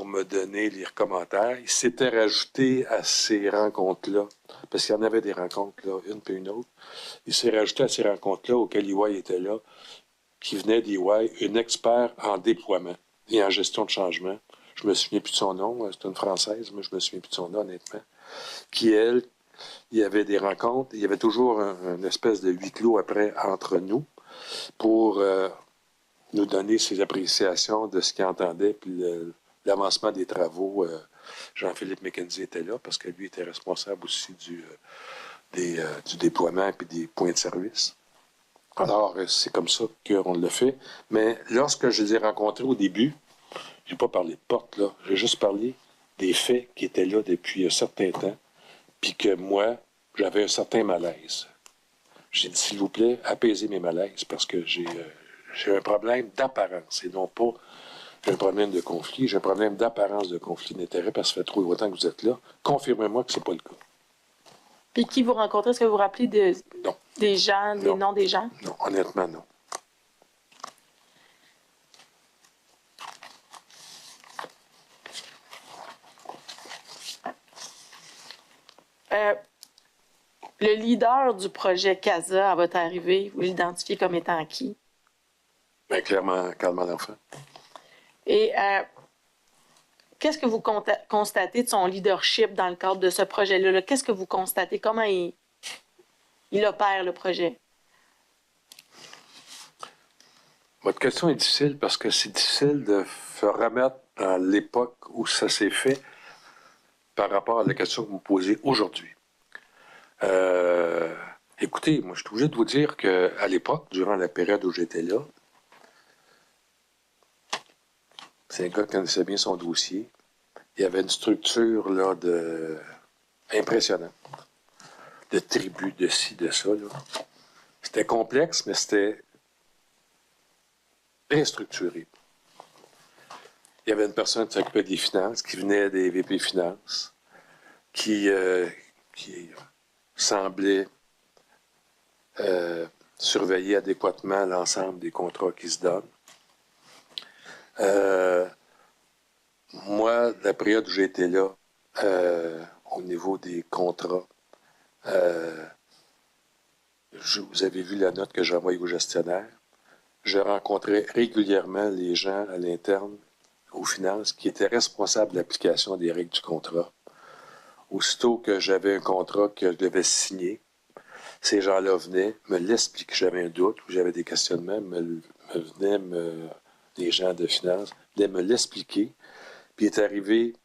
me donner les commentaires. Ils s'étaient rajoutés à ces rencontres-là, parce qu'il y en avait des rencontres, là, une puis une autre. Ils s'est rajouté à ces rencontres-là auxquelles EY était là, qui venait d'EY, une expert en déploiement et en gestion de changement. Je me souviens plus de son nom, c'est une Française, mais je me souviens plus de son nom, honnêtement. Qui, elle, il y avait des rencontres, il y avait toujours une espèce de huis clos après entre nous pour nous donner ses appréciations de ce qu'il entendait, puis l'avancement des travaux. Jean-Philippe McKenzie était là parce que lui était responsable aussi du déploiement et des points de service. Alors, c'est comme ça qu'on l'a fait. Mais lorsque je les ai rencontrés au début, je n'ai pas parlé de porte, là. J'ai juste parlé des faits qui étaient là depuis un certain temps, puis que moi, j'avais un certain malaise. J'ai dit, s'il vous plaît, apaisez mes malaises, parce que j'ai j'ai un problème d'apparence et non pas j'ai un problème de conflit, j'ai un problème d'apparence de conflit d'intérêt parce que ça fait trop longtemps que vous êtes là. Confirmez-moi que ce n'est pas le cas. Puis qui vous rencontrez? Est-ce que vous vous rappelez Non. des gens, des Non. noms des gens? Non, honnêtement, non. Le leader du projet CASA à votre arrivée, vous l'identifiez comme étant qui? Bien, clairement, Carl l'enfant. Et qu'est-ce que vous constatez de son leadership dans le cadre de ce projet-là? Là? Qu'est-ce que vous constatez? Comment il opère le projet? Votre question est difficile parce que c'est difficile de se remettre à l'époque où ça s'est fait par rapport à la question que vous posez aujourd'hui. Écoutez, moi, je suis obligé de vous dire qu'à l'époque, durant la période où j'étais là, c'est un gars qui connaissait bien son dossier. Il y avait une structure là, impressionnante. De tribus, de ci, de ça. Là. C'était complexe, mais c'était bien structuré. Il y avait une personne qui s'occupait des finances, qui venait des VP Finances, qui semblait surveiller adéquatement l'ensemble des contrats qui se donnent. Moi, la période où j'ai été là, au niveau des contrats, vous avez vu la note que j'ai envoyée au gestionnaire. Je rencontrais régulièrement les gens à l'interne, aux finances, qui étaient responsables de l'application des règles du contrat. Aussitôt que j'avais un contrat que je devais signer, ces gens-là venaient, me l'expliquaient, j'avais un doute ou j'avais des questionnements, les gens de finances venaient me l'expliquer. Puis il est arrivé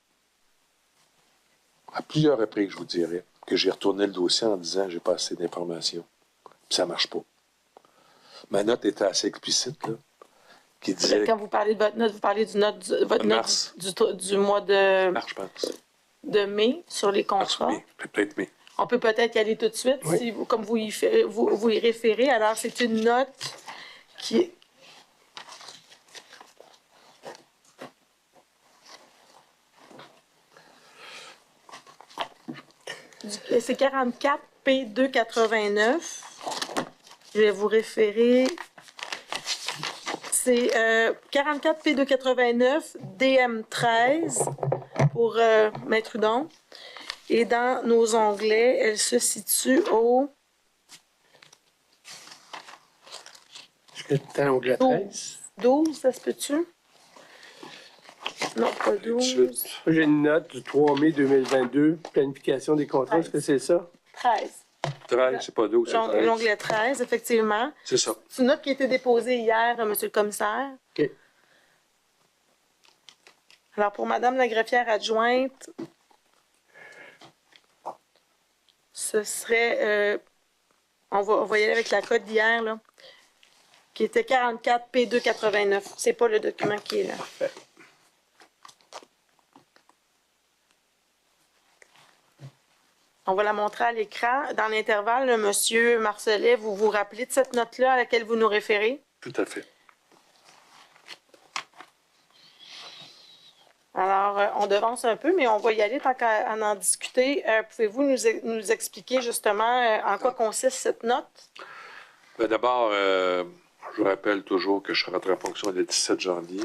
à plusieurs reprises, je vous dirais, que j'ai retourné le dossier en disant j'ai pas assez d'informations. Puis ça marche pas. Ma note était assez explicite, là, qui disait... Quand vous parlez de votre note, vous parlez votre mars. note du mois de... Mars, je pense. De mai sur les contrats. Mai, peut-être mai. On peut peut-être y aller tout de suite, Oui. si vous, comme vous y référez. Alors, c'est une note qui est... C'est 44 P289. Je vais vous référer. C'est 44 P289 DM13 pour Maître Hudon. Et dans nos onglets, elle se situe au Jusqu'à temps onglet 13. 12, ça se peut-tu? Non, pas 12. J'ai une note du 3 mai 2022, planification des contrats. Est-ce que c'est ça? 13. 13, c'est pas 12, c'est 13. L'onglet 13, effectivement. C'est ça. C'est une note qui a été déposée hier, monsieur le commissaire. OK. Alors, pour madame la greffière adjointe, ce serait... on va y aller avec la cote d'hier, là, qui était 44 P289. C'est pas le document qui est là. Parfait. On va la montrer à l'écran. Dans l'intervalle, là, monsieur Marcelet, vous vous rappelez de cette note-là à laquelle vous nous référez? Tout à fait. Alors, on devance un peu, mais on va y aller tant qu'à en discuter. Pouvez-vous nous expliquer justement en quoi consiste cette note? Ben, d'abord, je vous rappelle toujours que je suis rentré en fonction le 17 janvier,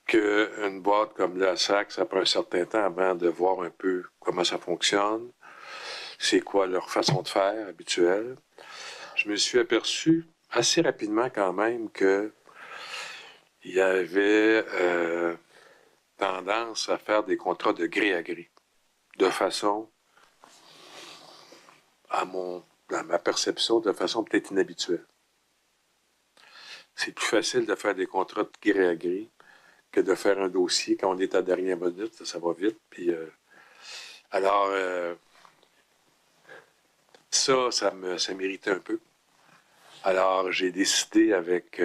qu'une boîte comme la SAC, ça prend un certain temps avant de voir un peu comment ça fonctionne, c'est quoi leur façon de faire habituelle. Je me suis aperçu assez rapidement quand même qu'il y avait tendance à faire des contrats de gré à gré, de façon, dans ma perception, de façon peut-être inhabituelle. C'est plus facile de faire des contrats de gré à gré que de faire un dossier quand on est à dernière minute, ça va vite. Puis, alors, ça m'irritait un peu. Alors, j'ai décidé avec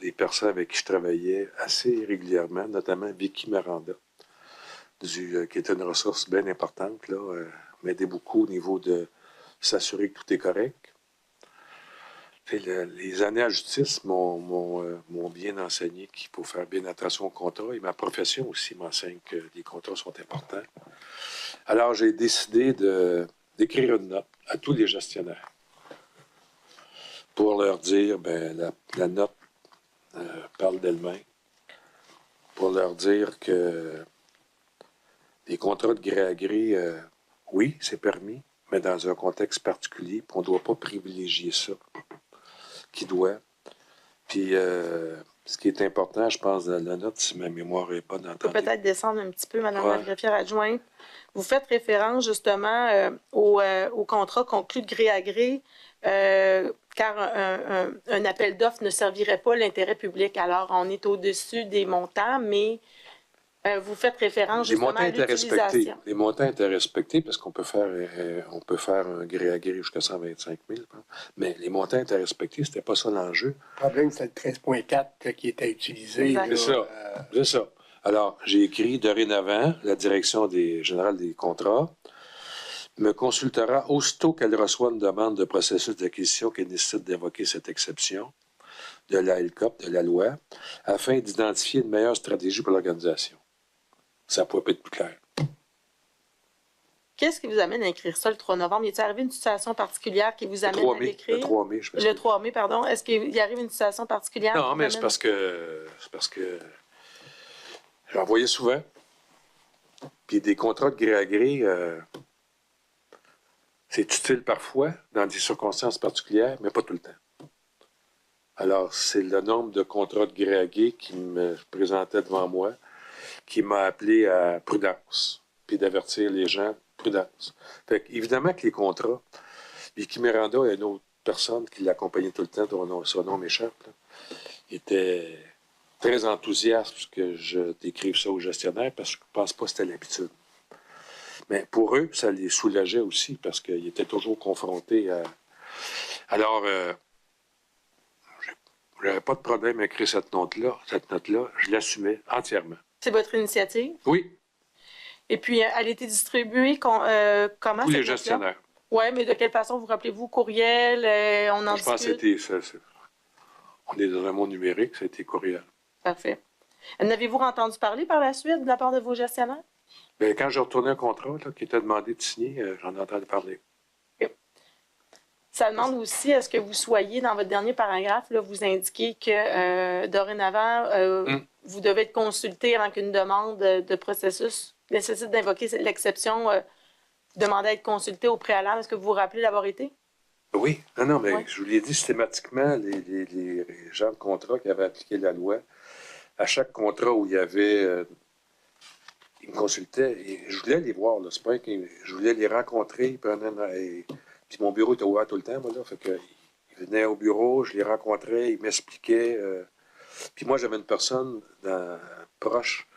les personnes avec qui je travaillais assez régulièrement, notamment Vicky Miranda, qui était une ressource bien importante, là, m'aidait beaucoup au niveau de s'assurer que tout est correct. Les années à justice m'ont bien enseigné qu'il faut faire bien attention aux contrats et ma profession aussi m'enseigne que les contrats sont importants. Alors, j'ai décidé d'écrire une note à tous les gestionnaires pour leur dire, la note parle d'elle-même, pour leur dire que les contrats de gré à gré, oui, c'est permis, mais dans un contexte particulier, puis on ne doit pas privilégier ça. Qui doit. Puis, ce qui est important, je pense, dans la note, si ma mémoire n'est pas On peut d'entendre. peut-être descendre un petit peu, Madame Ouais. la greffière adjointe. Vous faites référence justement au contrat conclu de gré à gré, car un appel d'offres ne servirait pas l'intérêt public. Alors, on est au-dessus des montants, mais vous faites référence Les justement montants à étaient respectés. l'utilisation. Les montants étaient respectés parce qu'on peut faire un gré à gré jusqu'à 125 000. Mais les montants étaient respectés, c'était pas ça l'enjeu. Le problème, c'est le 13,4 qui était utilisé. Exact. là, C'est ça. C'est ça. Alors, j'ai écrit dorénavant, la direction générale des contrats me consultera aussitôt qu'elle reçoit une demande de processus d'acquisition qui nécessite d'invoquer cette exception de la LCOP, de la loi, afin d'identifier une meilleure stratégie pour l'organisation. Ça pourrait pas être plus clair. Qu'est-ce qui vous amène à écrire ça le 3 novembre? Y est-il arrivé une situation particulière qui vous amène à l'écrire? Le 3 mai, je pense. Le 3 mai, pardon. Est-ce qu'il arrive une situation particulière? qui Non, vous mais amène- c'est parce que j'en voyais souvent. Puis des contrats de gré à gré, c'est utile parfois, dans des circonstances particulières, mais pas tout le temps. Alors, c'est le nombre de contrats de gré à gré qui me présentait devant moi qui m'a appelé à prudence, puis d'avertir les gens, prudence. Fait que, évidemment que les contrats, Vicky Miranda et une autre personne qui l'accompagnait tout le temps, dont son nom m'échappe, là, était très enthousiaste que je décrive ça aux gestionnaires parce que je ne pense pas que c'était l'habitude. Mais pour eux, ça les soulageait aussi parce qu'ils étaient toujours confrontés à... Alors, j'avais pas de problème à écrire cette note-là. Je l'assumais entièrement. C'est votre initiative? Oui, Et puis, elle a été distribuée comment? tous les gestionnaires. Oui, mais de quelle façon vous rappelez-vous? Courriel? On en Je pense que discute? on est dans un monde numérique, ça a été courriel. Parfait. N'avez-vous entendu parler par la suite de la part de vos gestionnaires? Bien, quand j'ai retourné un contrat là, qui était demandé de signer, j'en ai entendu parler. Ça demande aussi à ce que vous soyez, dans votre dernier paragraphe, là, vous indiquez que dorénavant, vous devez être consulté avant qu'une demande de processus nécessite d'invoquer l'exception, demander à être consulté au préalable. Est-ce que vous vous rappelez d'avoir été? Oui, non, mais Ouais. je vous l'ai dit systématiquement, les gens de contrat qui avaient appliqué la loi, à chaque contrat où il y avait... ils me consultaient et je voulais les voir, là. C'est pas que je voulais les rencontrer, ils prenaient... Puis mon bureau était ouvert tout le temps, moi, là. Fait que, ils venaient au bureau, je les rencontrais, ils m'expliquaient. Puis moi, j'avais une personne proche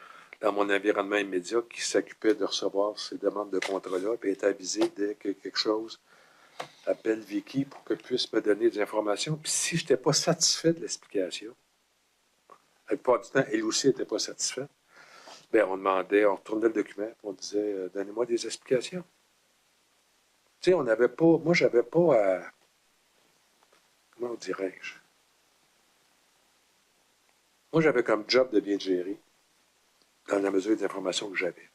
dans mon environnement immédiat qui s'occupait de recevoir ces demandes de contrat-là, puis elle était avisée dès que quelque chose appelle Vicky pour qu'elle puisse me donner des informations. Puis si je n'étais pas satisfait de l'explication, la plupart du temps, elle aussi n'était pas satisfaite, bien, on retournait le document, puis on disait donnez-moi des explications. Tu sais, on n'avait pas. Moi, j'avais pas à. Comment dirais-je? Moi, j'avais comme job de bien gérer dans la mesure des informations que j'avais.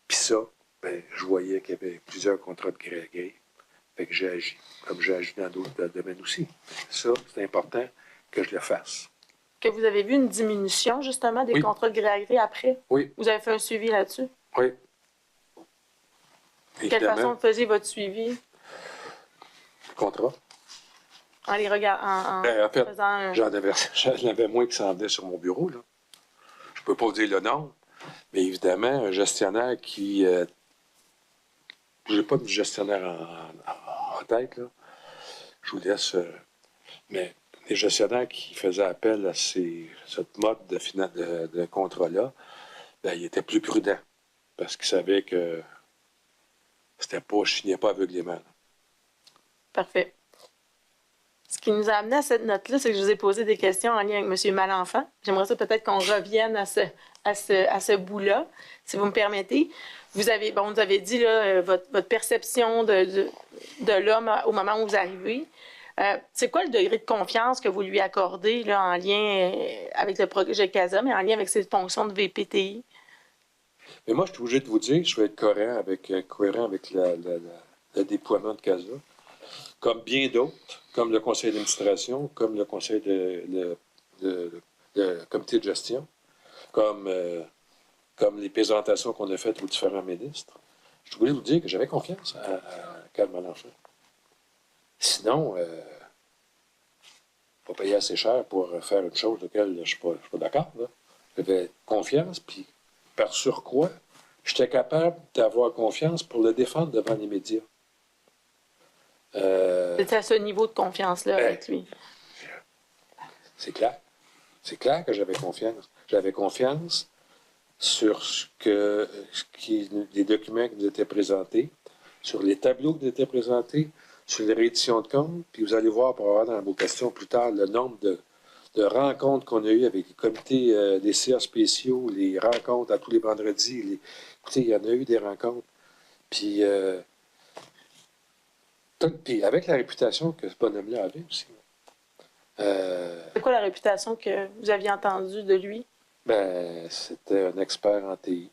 Puis ça, ben, je voyais qu'il y avait plusieurs contrats de gré à gré. Fait que j'ai agi, comme j'ai agi dans d'autres domaines aussi. Ça, c'est important que je le fasse. Que vous avez vu une diminution, justement, des Oui. contrats de gré à gré après? Oui, Vous avez fait un suivi là-dessus? oui. De quelle façon Évidemment, vous faisiez votre suivi? le contrat. En les regardant, Ben, en fait, faisant un... j'en avais moins qui s'en venaient sur mon bureau, là. Je peux pas vous dire le nom, mais évidemment, un gestionnaire qui... je n'ai pas de gestionnaire en tête, là. Je vous laisse... mais les gestionnaires qui faisaient appel à cette mode de contrat-là, ben, ils étaient plus prudents parce qu'ils savaient que je signais pas aveuglément. Là. Parfait. Ce qui nous a amené à cette note-là, c'est que je vous ai posé des questions en lien avec M. Malenfant. J'aimerais ça peut-être qu'on revienne à ce bout-là, si vous me permettez. Vous avez dit là, votre perception de l'homme au moment où vous arrivez. C'est quoi le degré de confiance que vous lui accordez là, en lien avec le projet CASA, mais en lien avec ses fonctions de VPTI? Mais moi, je suis obligé de vous dire, je vais être cohérent avec le déploiement de CASA. Comme bien d'autres, comme le conseil d'administration, comme le conseil de comité de gestion, comme les présentations qu'on a faites aux différents ministres, je suis obligé de vous dire que j'avais confiance à Cal Mélenchon. Sinon, il faut payer assez cher pour faire une chose de laquelle je ne suis pas d'accord. Là. J'avais confiance, puis par surcroît, j'étais capable d'avoir confiance pour le défendre devant les médias. C'est à ce niveau de confiance-là avec lui. C'est clair. C'est clair que j'avais confiance. J'avais confiance sur les documents qui nous étaient présentés, sur les tableaux qui nous étaient présentés, sur les rééditions de comptes. Puis vous allez voir, pour avoir dans vos questions plus tard, le nombre de rencontres qu'on a eues avec les comités des CA spéciaux, les rencontres à tous les vendredis. Écoutez, il y en a eu des rencontres. Puis avec la réputation que ce bonhomme-là avait aussi. C'est quoi la réputation que vous aviez entendue de lui? Ben, c'était un expert en TI.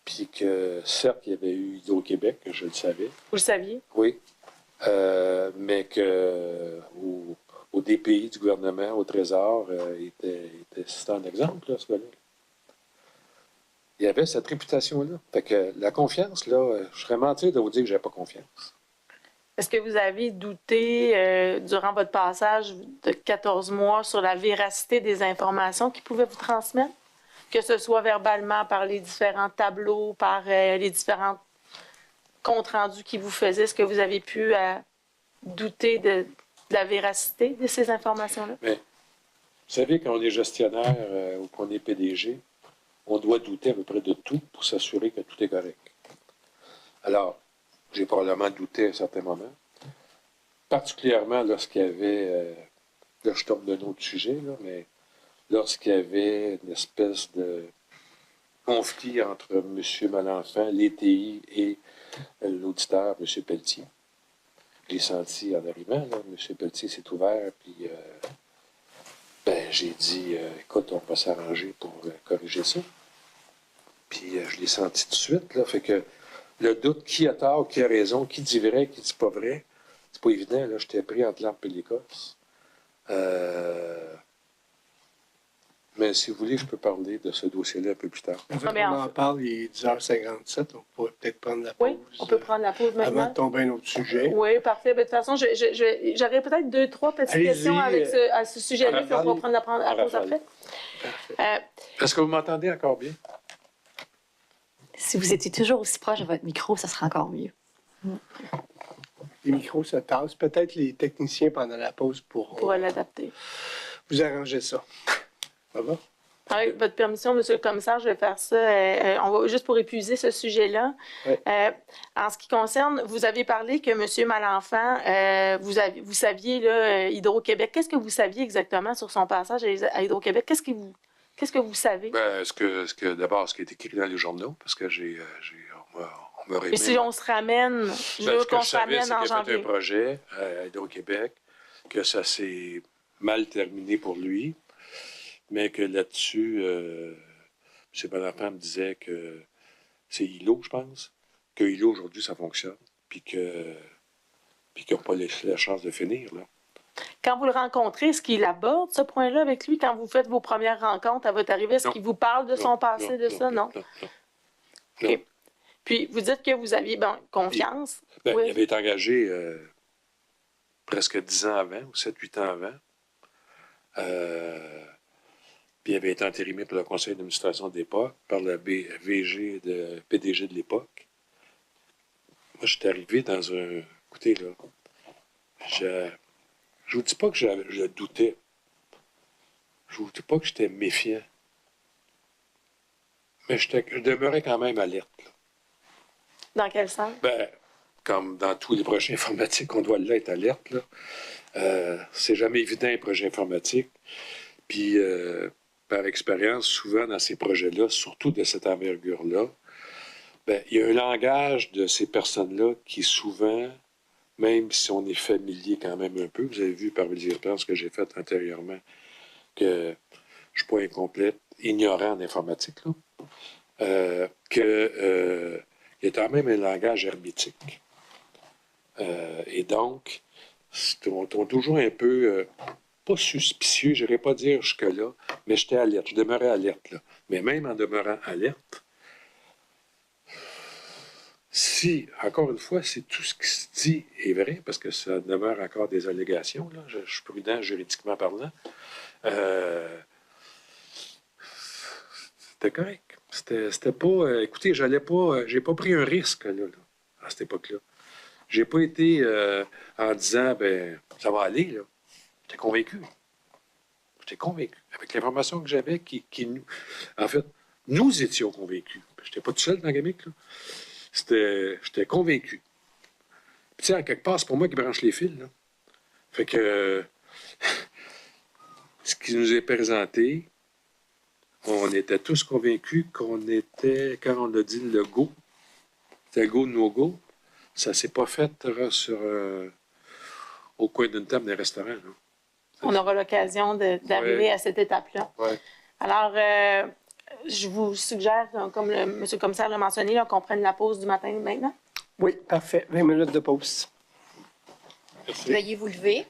Puis que, certes, il y avait eu Hydro-Québec, je le savais. Vous le saviez? Oui. Mais qu'au DPI du gouvernement, au Trésor, c'était un exemple, là, ce gars-là. Il y avait cette réputation-là. Fait que la confiance, là, je serais mentir de vous dire que je n'avais pas confiance. Est-ce que vous avez douté durant votre passage de 14 mois sur la véracité des informations qu'il pouvait vous transmettre? Que ce soit verbalement par les différents tableaux, par les différents comptes rendus qu'il vous faisait, est-ce que vous avez pu douter de la véracité de ces informations-là? Mais, vous savez, quand on est gestionnaire ou qu'on est PDG, on doit douter à peu près de tout pour s'assurer que tout est correct. Alors, j'ai probablement douté à un certain moment, particulièrement lorsqu'il y avait, là je tombe d'un autre sujet, là, mais lorsqu'il y avait une espèce de conflit entre M. Malenfant, l'ETI et l'auditeur, M. Pelletier. Je l'ai senti en arrivant, là, M. Pelletier s'est ouvert, puis j'ai dit, écoute, on va s'arranger pour corriger ça. Puis je l'ai senti tout de suite, là, fait que le doute, qui a tort, qui a raison, qui dit vrai, qui dit pas vrai, c'est pas évident, là, j'étais pris entre l'arbre et l'écorce. Mais si vous voulez, je peux parler de ce dossier-là un peu plus tard. Avant qu'on en parle, il est 10h57, on pourrait peut-être prendre la pause. Oui, on peut prendre la pause maintenant. Avant de tomber à un autre sujet. Oui, parfait. De toute façon, j'aurais peut-être 2-3 petites questions à ce sujet-là, puis on va prendre la pause après. Est-ce que vous m'entendez encore bien? Si vous étiez toujours aussi proche de votre micro, ça serait encore mieux. Les micros se tassent. Peut-être les techniciens, pendant la pause, pourront l'adapter. Vous arranger ça. Ça va? Avec votre permission, M. le commissaire, je vais faire ça. On va juste pour épuiser ce sujet-là. Oui. En ce qui concerne, vous avez parlé que M. Malenfant, vous saviez, là, Hydro-Québec. Qu'est-ce que vous saviez exactement sur son passage à Hydro-Québec? Qu'est-ce que vous savez? D'abord, ce qui est écrit dans les journaux, parce que on m'a Mais si on se ramène, je veux qu'on se ramène en janvier. Il a fait un projet à Hydro-Québec, que ça s'est mal terminé pour lui, mais que là-dessus, M. Malenfant me disait que c'est ILO, je pense, que ILO, aujourd'hui, ça fonctionne, puis qu'ils n'ont pas laissé la chance de finir, là. Quand vous le rencontrez, est-ce qu'il aborde ce point-là avec lui? Quand vous faites vos premières rencontres à votre arrivée, est-ce qu'il vous parle de son passé, de ça? Non. OK. Puis, vous dites que vous aviez confiance. Oui. Il avait été engagé presque 10 ans avant, ou 7-8 ans avant. Puis il avait été entérimé par le conseil d'administration de l'époque, par le PDG de l'époque. Moi, j'étais arrivé dans un... Écoutez, là, je vous dis pas que je doutais. Je vous dis pas que j'étais méfiant. Mais je demeurais quand même alerte, là. Dans quel sens? Comme dans tous les projets informatiques, on doit l'être alerte, là. C'est jamais évident, un projet informatique. Puis, par expérience, souvent dans ces projets-là, surtout de cette envergure-là, il y a un langage de ces personnes-là qui souvent même si on est familier quand même un peu. Vous avez vu par ce que j'ai fait antérieurement, que je ne suis pas incomplet, ignorant en informatique, là. Il y a quand même un langage hermétique. Et donc, on est toujours un peu, pas suspicieux, je n'irais pas dire jusque-là, mais j'étais alerte, je demeurais alerte. Là. Mais même en demeurant alerte, si, encore une fois, si tout ce qui se dit est vrai, parce que ça demeure encore des allégations, là, je suis prudent juridiquement parlant, c'était correct. C'était pas. Écoutez, j'ai pas pris un risque là, à cette époque-là. J'ai pas été en disant ben ça va aller, là. J'étais convaincu. J'étais convaincu. Avec l'information que j'avais, en fait, nous étions convaincus. J'étais pas tout seul dans la gamique, là. J'étais convaincu. Puis, tu sais, en quelque part, c'est pour moi qui branche les fils, là. Fait que ce qui nous est présenté, on était tous convaincus qu'on était, quand on a dit le go, c'était go, no go, ça s'est pas fait au coin d'une table d'un restaurant. Là. On aura l'occasion d'arriver à cette étape-là. Ouais. Alors, je vous suggère, comme M. le commissaire l'a mentionné, là, qu'on prenne la pause du matin maintenant. Oui, parfait. 20 minutes de pause. Merci. Veuillez vous lever.